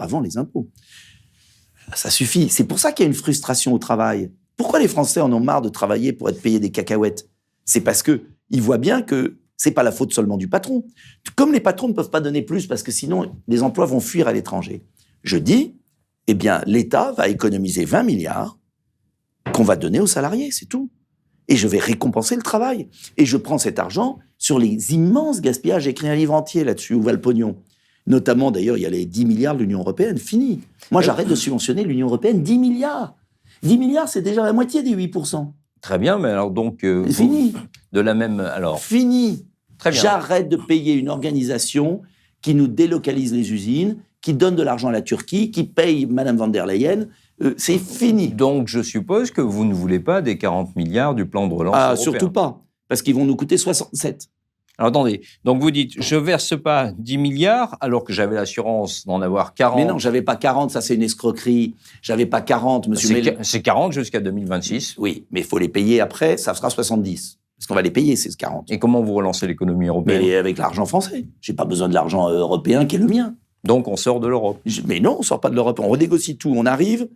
Ça suffit. C'est pour ça qu'il y a une frustration au travail. Pourquoi les Français en ont marre de travailler pour être payés des cacahuètes ? C'est parce qu'ils voient bien que c'est pas la faute seulement du patron. Comme les patrons ne peuvent pas donner plus parce que sinon les emplois vont fuir à l'étranger. Je dis, eh bien, l'État va économiser 20 milliards qu'on va donner aux salariés, c'est tout. Et je vais récompenser le travail. Et je prends cet argent sur les immenses gaspillages. J'ai écrit un livre entier là-dessus, où va le pognon ? Notamment, d'ailleurs, il y a les 10 milliards de l'Union européenne, fini. Moi, j'arrête de subventionner l'Union européenne, 10 milliards. 10 milliards, c'est déjà la moitié des 8%. Très bien, mais alors donc... Fini. De la même... Alors, Fini. très bien. J'arrête de payer une organisation qui nous délocalise les usines, qui donne de l'argent à la Turquie, qui paye Madame van der Leyen. C'est fini. Donc, je suppose que vous ne voulez pas des 40 milliards du plan de relance européen. Surtout pas, parce qu'ils vont nous coûter 67. Alors attendez, donc vous dites, je verse pas 10 milliards alors que j'avais l'assurance d'en avoir 40. Mais non, j'avais pas 40, ça c'est une escroquerie. J'avais pas 40, monsieur Mel. C'est 40 jusqu'à 2026. Oui, mais il faut les payer après, ça sera 70. Parce qu'on va les payer, ces 40. Et comment vous relancez l'économie européenne? Mais avec l'argent français. J'ai pas besoin de l'argent européen qui est le mien. Donc on sort de l'Europe. Mais non, on sort pas de l'Europe, on renégocie tout. On arrive,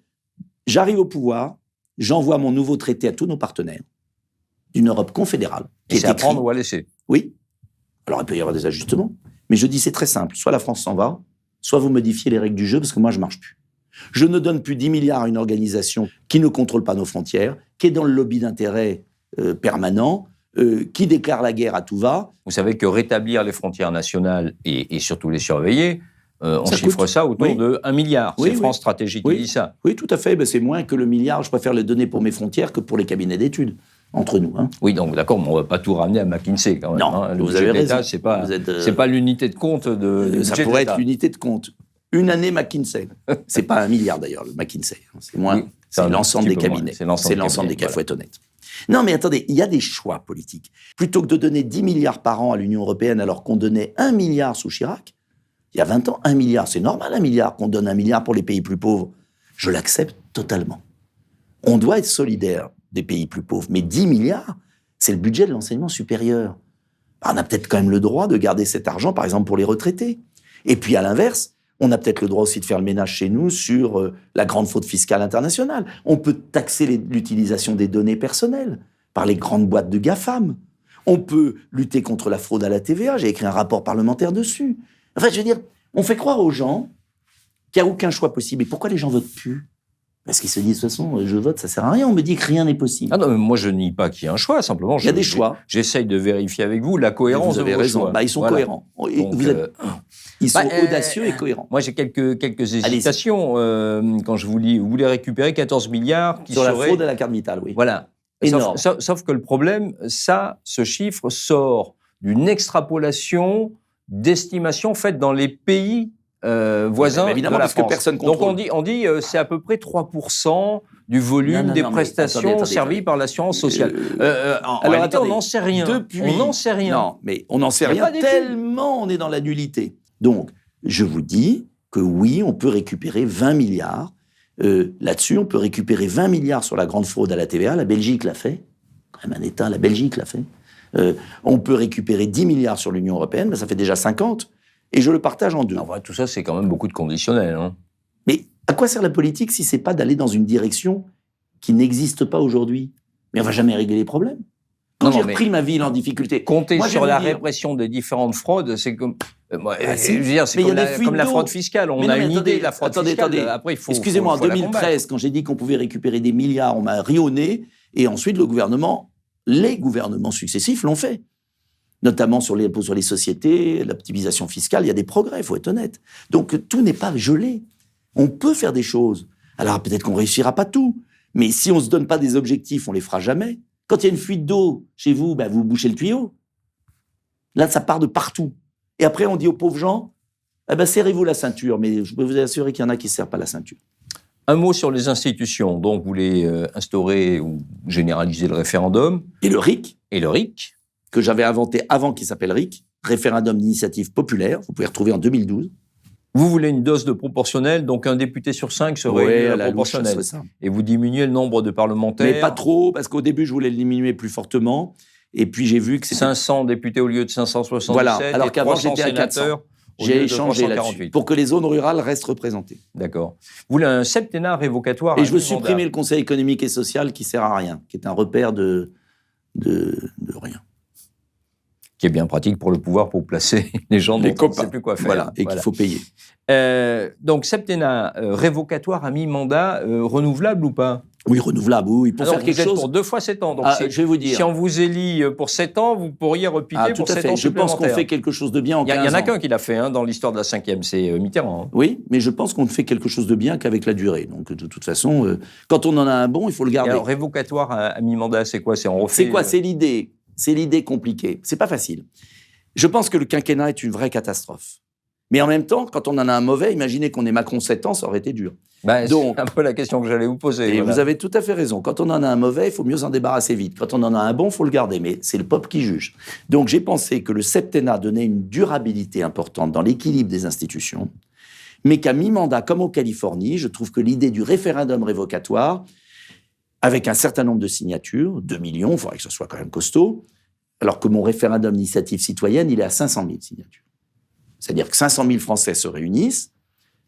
j'arrive au pouvoir, j'envoie mon nouveau traité à tous nos partenaires d'une Europe confédérale. Et c'est à prendre ou à laisser? Oui. Alors, il peut y avoir des ajustements. Mais je dis, c'est très simple. Soit la France s'en va, soit vous modifiez les règles du jeu, parce que moi, je ne marche plus. Je ne donne plus 10 milliards à une organisation qui ne contrôle pas nos frontières, qui est dans le lobby d'intérêt permanent, qui déclare la guerre à tout va. Vous savez que rétablir les frontières nationales et surtout les surveiller, on chiffre ça autour de 1 milliard. C'est France Stratégie qui dit ça. Oui, tout à fait. Ben, c'est moins que le milliard. Je préfère le donner pour mes frontières que pour les cabinets d'études. Entre nous. Hein. Oui, donc d'accord, mais on ne va pas tout ramener à McKinsey quand même. Non, hein. vous avez raison. C'est pas l'unité de compte de ça pourrait être l'unité de compte. Une année McKinsey. C'est pas 1 milliard d'ailleurs, le McKinsey. C'est moins. Oui, c'est l'ensemble des cabinets. C'est l'ensemble des cabinets, il faut être honnête. Non, mais attendez, il y a des choix politiques. Plutôt que de donner 10 milliards par an à l'Union européenne alors qu'on donnait 1 milliard sous Chirac, il y a 20 ans, 1 milliard, c'est normal 1 milliard, qu'on donne 1 milliard pour les pays plus pauvres. Je l'accepte totalement. On doit être solidaire des pays plus pauvres, mais 10 milliards, c'est le budget de l'enseignement supérieur. On a peut-être quand même le droit de garder cet argent, par exemple, pour les retraités. Et puis, à l'inverse, on a peut-être le droit aussi de faire le ménage chez nous sur la grande fraude fiscale internationale. On peut taxer l'utilisation des données personnelles par les grandes boîtes de GAFAM. On peut lutter contre la fraude à la TVA. J'ai écrit un rapport parlementaire dessus. Enfin, je veux dire, on fait croire aux gens qu'il n'y a aucun choix possible. Et pourquoi les gens votent plus ? Parce qu'ils se disent, de toute façon, je vote, ça sert à rien. On me dit que rien n'est possible. Ah non, mais moi, je nie pas qu'il y ait un choix. Simplement, il y a des choix. J'essaye de vérifier avec vous la cohérence de vos choix. Bah, ils sont cohérents. Donc, ils sont audacieux et cohérents. Moi, j'ai quelques hésitations. Quand je vous lis, vous voulez récupérer 14 milliards qui sur la fraude à la carte vitale, oui. Voilà. Sauf que le problème, ce chiffre sort d'une extrapolation d'estimation faite dans les pays voisins évidemment, de la parce France. Que personne contrôle. Donc on dit c'est à peu près 3% du volume des prestations servies par l'assurance sociale. En réalité, on n'en sait rien. On n'en sait rien. Non, mais on n'en sait rien tellement on est dans la nullité. Donc, je vous dis que oui, on peut récupérer 20 milliards. Là-dessus, on peut récupérer 20 milliards sur la grande fraude à la TVA. La Belgique l'a fait. Quand même un État, la Belgique l'a fait. On peut récupérer 10 milliards sur l'Union européenne, mais ça fait déjà 50. Et je le partage en deux. En vrai, tout ça, c'est quand même beaucoup de conditionnels. Hein. Mais à quoi sert la politique si c'est pas d'aller dans une direction qui n'existe pas aujourd'hui ? Mais on va jamais régler les problèmes. Quand j'ai repris ma ville en difficulté... Compter sur la répression des différentes fraudes, c'est comme... je veux dire, c'est comme la fraude fiscale. On a une idée de la fraude fiscale. Après, il faut... Excusez-moi, en 2013, quand j'ai dit qu'on pouvait récupérer des milliards, on m'a ri au nez. Et ensuite, les gouvernements successifs l'ont fait. Notamment sur l'impôt sur les sociétés, l'optimisation fiscale, il y a des progrès, il faut être honnête. Donc, tout n'est pas gelé. On peut faire des choses. Alors, peut-être qu'on ne réussira pas tout, mais si on ne se donne pas des objectifs, on ne les fera jamais. Quand il y a une fuite d'eau chez vous, vous bouchez le tuyau. Là, ça part de partout. Et après, on dit aux pauvres gens, serrez-vous la ceinture, mais je peux vous assurer qu'il y en a qui ne se serrent pas la ceinture. Un mot sur les institutions. Donc, vous voulez instaurer ou généraliser le référendum. Et le RIC. Que j'avais inventé avant qu'il s'appelle RIC, référendum d'initiative populaire, vous pouvez retrouver en 2012. Vous voulez une dose de proportionnel, donc un député sur 5 serait proportionnel. Et vous diminuez le nombre de parlementaires. Mais pas trop, parce qu'au début, je voulais le diminuer plus fortement. Et puis j'ai vu que c'était... 500 députés au lieu de 577. Voilà, alors qu'avant j'étais à 400. J'ai échangé là-dessus, pour que les zones rurales restent représentées. D'accord. Vous voulez un septennat révocatoire. Et je veux supprimer le Conseil économique et social qui sert à rien, qui est un repère de rien. Qui est bien pratique pour le pouvoir, pour placer les gens dont on ne sait plus quoi faire. Voilà, et qu'il faut payer. Donc, septennat révocatoire à mi-mandat, renouvelable ou pas ? Oui, renouvelable, oui. Pour faire quelque chose... pour 2 fois 7 ans. Donc je vais vous dire. Si on vous élit pour 7 ans, vous pourriez repiquer pour 7 ans supplémentaires. Je pense qu'on fait quelque chose de bien en 15 ans. Il n'y en a qu'un qui l'a fait dans l'histoire de la 5e, c'est Mitterrand. Hein. Oui, mais je pense qu'on fait quelque chose de bien qu'avec la durée. Donc, de toute façon, quand on en a un bon, il faut le garder. Alors, révocatoire à mi-mandat, c'est quoi ? C'est quoi ? C'est l'idée. C'est l'idée compliquée. C'est pas facile. Je pense que le quinquennat est une vraie catastrophe. Mais en même temps, quand on en a un mauvais, imaginez qu'on ait Macron 7 ans, ça aurait été dur. Donc, c'est un peu la question que j'allais vous poser. Et vous avez tout à fait raison. Quand on en a un mauvais, il faut mieux s'en débarrasser vite. Quand on en a un bon, il faut le garder. Mais c'est le peuple qui juge. Donc j'ai pensé que le septennat donnait une durabilité importante dans l'équilibre des institutions, mais qu'à mi-mandat, comme en Californie, je trouve que l'idée du référendum révocatoire, avec un certain nombre de signatures, 2 millions, il faudrait que ce soit quand même costaud, alors que mon référendum d'initiative citoyenne, il est à 500 000 signatures. C'est-à-dire que 500 000 Français se réunissent,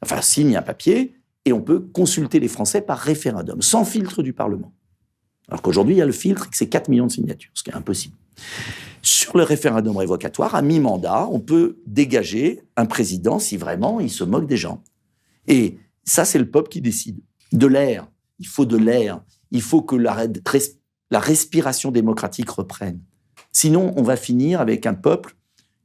enfin signent un papier, et on peut consulter les Français par référendum, sans filtre du Parlement. Alors qu'aujourd'hui, il y a le filtre, c'est 4 millions de signatures, ce qui est impossible. Sur le référendum révocatoire, à mi-mandat, on peut dégager un président si vraiment il se moque des gens. Et ça, c'est le peuple qui décide. De l'air, il faut de l'air, il faut que la respiration démocratique reprenne. Sinon, on va finir avec un peuple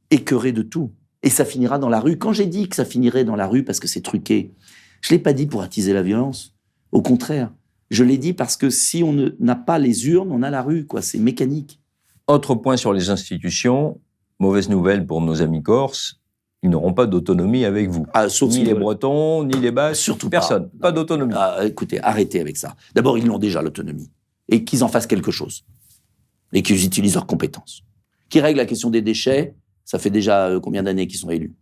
écœuré de tout. Et ça finira dans la rue. Quand j'ai dit que ça finirait dans la rue parce que c'est truqué, je ne l'ai pas dit pour attiser la violence. Au contraire, je l'ai dit parce que si on n'a pas les urnes, on a la rue, quoi. C'est mécanique. Autre point sur les institutions, mauvaise nouvelle pour nos amis corses, ils n'auront pas d'autonomie avec vous. Ni les Bretons, ni les Basques, surtout personne. Pas d'autonomie. Écoutez, arrêtez avec ça. D'abord, ils l'ont déjà, l'autonomie. Et qu'ils en fassent quelque chose. Et qu'ils utilisent leurs compétences. Qu'ils règlent la question des déchets, ça fait déjà combien d'années qu'ils sont élus.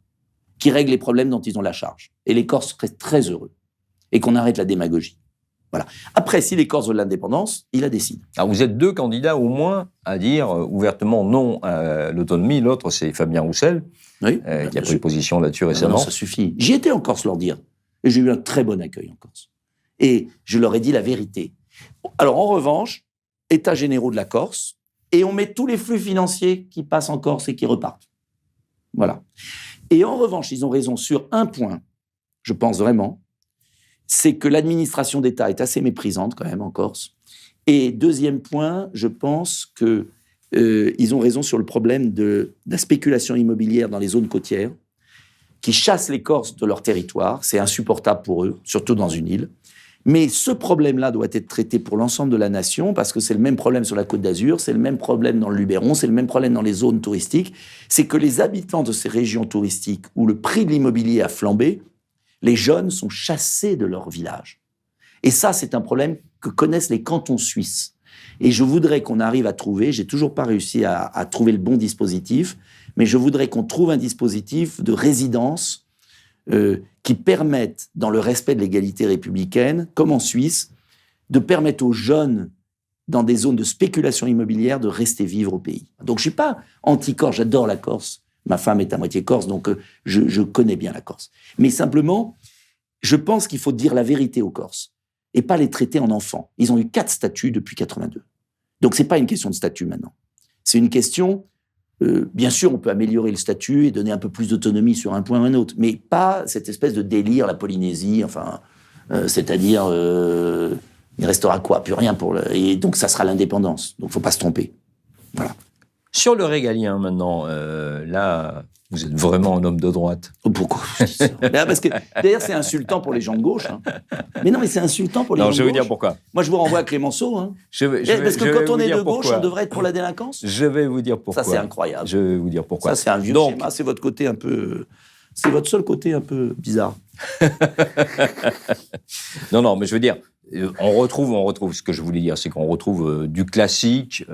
Qu'ils règlent les problèmes dont ils ont la charge. Et les Corses seraient très heureux. Et qu'on arrête la démagogie. Voilà. Après, si les Corses veulent l'indépendance, ils la décident. Alors vous êtes 2 candidats au moins à dire ouvertement non à l'autonomie. L'autre, c'est Fabien Roussel, qui a pris position là-dessus récemment. Non, ça suffit. J'y étais en Corse leur dire. Et j'ai eu un très bon accueil en Corse. Et je leur ai dit la vérité. Alors en revanche, états généraux de la Corse, et on met tous les flux financiers qui passent en Corse et qui repartent. Voilà. Et en revanche, ils ont raison sur un point, je pense vraiment, c'est que l'administration d'État est assez méprisante quand même en Corse. Et deuxième point, je pense qu'ils ont raison sur le problème de la spéculation immobilière dans les zones côtières, qui chasse les Corses de leur territoire. C'est insupportable pour eux, surtout dans une île. Mais ce problème-là doit être traité pour l'ensemble de la nation, parce que c'est le même problème sur la Côte d'Azur, c'est le même problème dans le Luberon, c'est le même problème dans les zones touristiques. C'est que les habitants de ces régions touristiques où le prix de l'immobilier a flambé, les jeunes sont chassés de leur village. Et ça, c'est un problème que connaissent les cantons suisses. Et je voudrais qu'on arrive à trouver, j'ai toujours pas réussi à trouver le bon dispositif, mais je voudrais qu'on trouve un dispositif de résidence qui permette, dans le respect de l'égalité républicaine, comme en Suisse, de permettre aux jeunes, dans des zones de spéculation immobilière, de rester vivre au pays. Donc je suis pas anti-Corse, j'adore la Corse. Ma femme est à moitié corse, donc je connais bien la Corse. Mais simplement, je pense qu'il faut dire la vérité aux Corses et pas les traiter en enfants. Ils ont eu 4 statuts depuis 82. Donc c'est pas une question de statut maintenant. C'est une question, bien sûr, on peut améliorer le statut et donner un peu plus d'autonomie sur un point ou un autre, mais pas cette espèce de délire, la Polynésie, enfin, c'est-à-dire, il restera quoi? Plus rien pour et donc ça sera l'indépendance. Donc faut pas se tromper. Voilà. Sur le régalien, maintenant, là, vous êtes vraiment un homme de droite. Pourquoi je dis ça? Parce que, d'ailleurs, c'est insultant pour les gens de gauche. Hein. Mais non, mais c'est insultant pour les gens de gauche. Non, je vais vous dire pourquoi. Moi, je vous renvoie à Clémenceau. Hein. Parce que quand on est de gauche, on devrait être pour la délinquance. Je vais vous dire pourquoi. Ça, c'est incroyable. Je vais vous dire pourquoi. Ça, c'est un vieux schéma. C'est votre côté un peu... C'est votre seul côté un peu bizarre. Non, mais je veux dire... On retrouve ce que je voulais dire, c'est qu'on retrouve du classique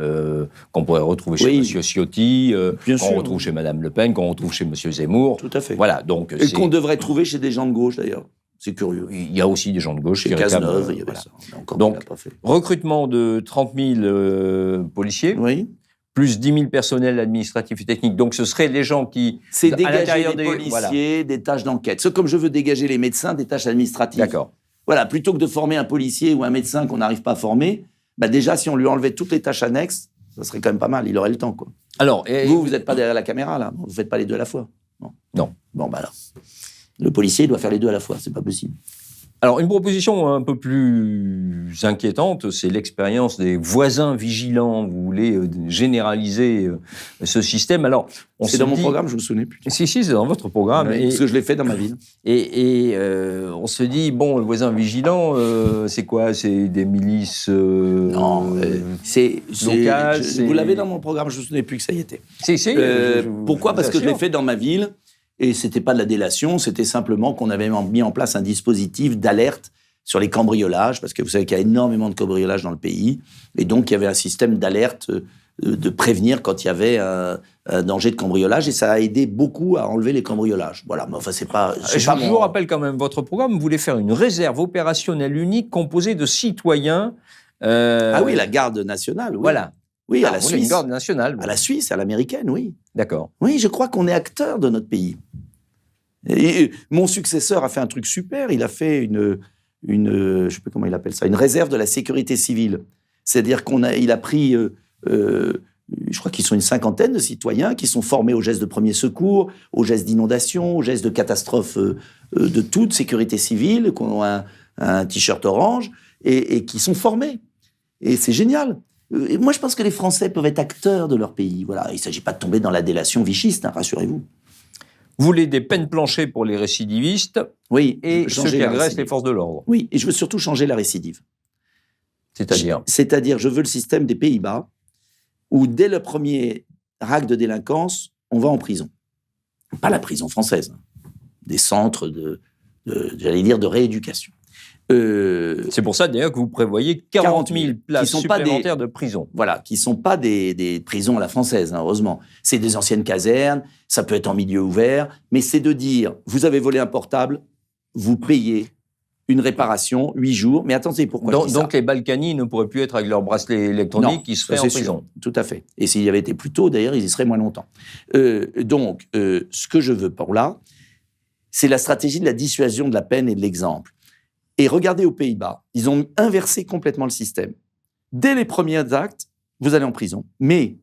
qu'on pourrait retrouver chez M. Ciotti, qu'on retrouve chez Mme Le Pen, qu'on retrouve chez M. Zemmour. Tout à fait. Voilà, donc et qu'on devrait trouver chez des gens de gauche, d'ailleurs. C'est curieux. Il y a aussi des gens de gauche. Chez Cazeneuve, il y avait ça. Donc, recrutement de 30 000 policiers. Oui. Plus 10 000 personnels administratifs et techniques. Donc, ce seraient les gens qui... C'est dégager des policiers, des tâches d'enquête. C'est comme je veux dégager les médecins des tâches administratives. D'accord. Voilà, plutôt que de former un policier ou un médecin qu'on n'arrive pas à former, déjà, si on lui enlevait toutes les tâches annexes, ça serait quand même pas mal, il aurait le temps, quoi. Alors, vous n'êtes pas derrière la caméra, là. Vous ne faites pas les deux à la fois. Non. Bon, alors. Le policier doit faire les deux à la fois, c'est pas possible. Alors, une proposition un peu plus inquiétante, c'est l'expérience des voisins vigilants. Vous voulez généraliser ce système. Alors, c'est dans mon programme, je me souvenais plus. Si, c'est dans votre programme. Oui, parce que je l'ai fait dans ma ville. Et on se dit, bon, le voisin vigilant, c'est quoi? C'est des milices c'est locales. Vous l'avez dans mon programme, je me souvenais plus que ça y était. Si. Pourquoi? Parce que je l'ai fait dans ma ville. Et c'était pas de la délation, c'était simplement qu'on avait mis en place un dispositif d'alerte sur les cambriolages, parce que vous savez qu'il y a énormément de cambriolages dans le pays, et donc il y avait un système d'alerte de prévenir quand il y avait un danger de cambriolage, et ça a aidé beaucoup à enlever les cambriolages. Voilà, mais enfin c'est pas... Je vous rappelle quand même, votre programme voulait faire une réserve opérationnelle unique composée de citoyens... Ah oui, la garde nationale, oui. Voilà. Oui, à la Une Suisse. garde nationale. À la Suisse, à l'américaine, oui. D'accord. Oui, je crois qu'on est acteur de notre pays. Et mon successeur a fait un truc super, il a fait une je sais pas comment il appelle ça, une réserve de la sécurité civile. C'est-à-dire il a pris, je crois qu'ils sont une 50aine de citoyens qui sont formés aux gestes de premier secours, aux gestes d'inondation, aux gestes de catastrophe de toute sécurité civile, qui ont un t-shirt orange, et qui sont formés. Et c'est génial. Et moi, je pense que les Français peuvent être acteurs de leur pays. Voilà, il ne s'agit pas de tomber dans la délation vichiste, hein, rassurez-vous. Vous voulez des peines planchées pour les récidivistes, oui, et ceux qui agressent les forces de l'ordre. Oui, et je veux surtout changer la récidive. C'est-à-dire ? C'est-à-dire, je veux le système des Pays-Bas, où dès le premier acte de délinquance, on va en prison. Pas la prison française, hein. Des centres j'allais dire, de rééducation. C'est pour ça d'ailleurs que vous prévoyez 40 000 places supplémentaires de prison. Voilà, qui ne sont pas des prisons à la française, hein, heureusement. C'est des anciennes casernes, ça peut être en milieu ouvert, mais c'est de dire, vous avez volé un portable, vous payez une réparation, 8 jours, mais attendez, pourquoi je dis ça ? Donc les Balkany ne pourraient plus être avec leur bracelet électronique, qui seraient en prison. Sûr, tout à fait. Et s'il y avait été plus tôt, d'ailleurs, ils y seraient moins longtemps. Ce que je veux par là, c'est la stratégie de la dissuasion de la peine et de l'exemple. Et regardez aux Pays-Bas, ils ont inversé complètement le système. Dès les premiers actes, vous allez en prison. Mais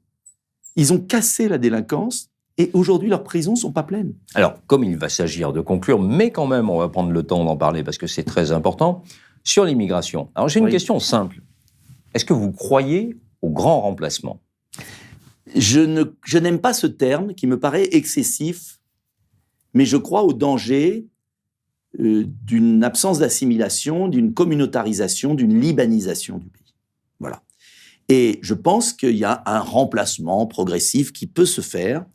ils ont cassé la délinquance et aujourd'hui, leurs prisons ne sont pas pleines. Alors, comme il va s'agir de conclure, mais quand même, on va prendre le temps d'en parler parce que c'est très important, sur l'immigration. Alors, j'ai une question simple. Est-ce que vous croyez au grand remplacement ? Je n'aime pas ce terme qui me paraît excessif, mais je crois au danger d'une absence d'assimilation, d'une communautarisation, d'une libanisation du pays. Voilà. Et je pense qu'il y a un remplacement progressif qui peut se faire,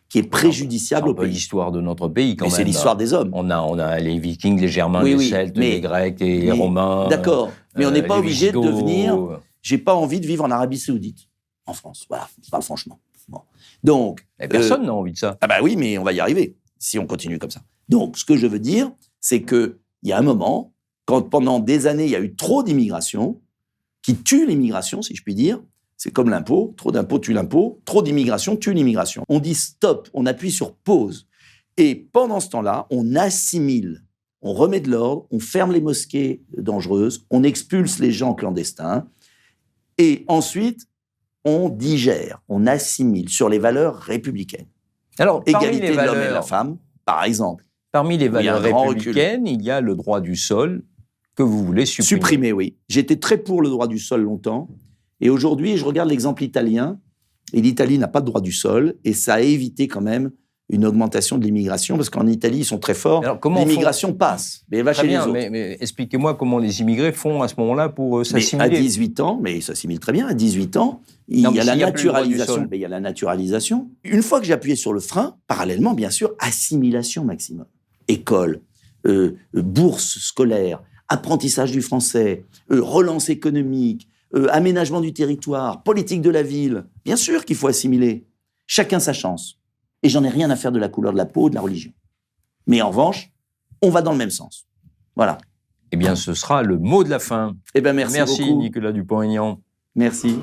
qui est préjudiciable au pays. C'est l'histoire de notre pays, quand même. C'est l'histoire des hommes. On a les Vikings, les Germains, les Celtes, les Grecs, les Romains. D'accord, mais on n'est pas obligé de Visigoths. devenir... J'ai pas envie de vivre en Arabie Saoudite, en France. Voilà, je parle franchement. Bon. Donc, personne n'a envie de ça. Ah bah oui, mais on va y arriver, si on continue comme ça. Donc, ce que je veux dire, c'est qu'il y a un moment, quand pendant des années, il y a eu trop d'immigration, qui tue l'immigration, si je puis dire. C'est comme l'impôt, trop d'impôt tue l'impôt, trop d'immigration tue l'immigration. On dit stop, on appuie sur pause. Et pendant ce temps-là, on assimile, on remet de l'ordre, on ferme les mosquées dangereuses, on expulse les gens clandestins, et ensuite, on digère, on assimile sur les valeurs républicaines. Alors, égalité de l'homme et de la femme, par exemple. Parmi les valeurs républicaines, il y a le droit du sol que vous voulez supprimer. Supprimer, oui. J'étais très pour le droit du sol longtemps. Et aujourd'hui, je regarde l'exemple italien. Et l'Italie n'a pas de droit du sol. Et ça a évité quand même une augmentation de l'immigration. Parce qu'en Italie, ils sont très forts. L'immigration passe. Mais elle va chez les autres. Mais expliquez-moi comment les immigrés font à ce moment-là pour s'assimiler. À 18 ans, mais ils s'assimilent très bien. À 18 ans, il y a la naturalisation. Mais il y a la naturalisation. Une fois que j'ai appuyé sur le frein, parallèlement, bien sûr, assimilation maximum. École, bourse scolaire, apprentissage du français, relance économique, aménagement du territoire, politique de la ville. Bien sûr qu'il faut assimiler. Chacun sa chance. Et j'en ai rien à faire de la couleur de la peau, de la religion. Mais en revanche, on va dans le même sens. Voilà. Eh bien, ce sera le mot de la fin. Eh bien, merci beaucoup. Merci, Nicolas Dupont-Aignan. Merci.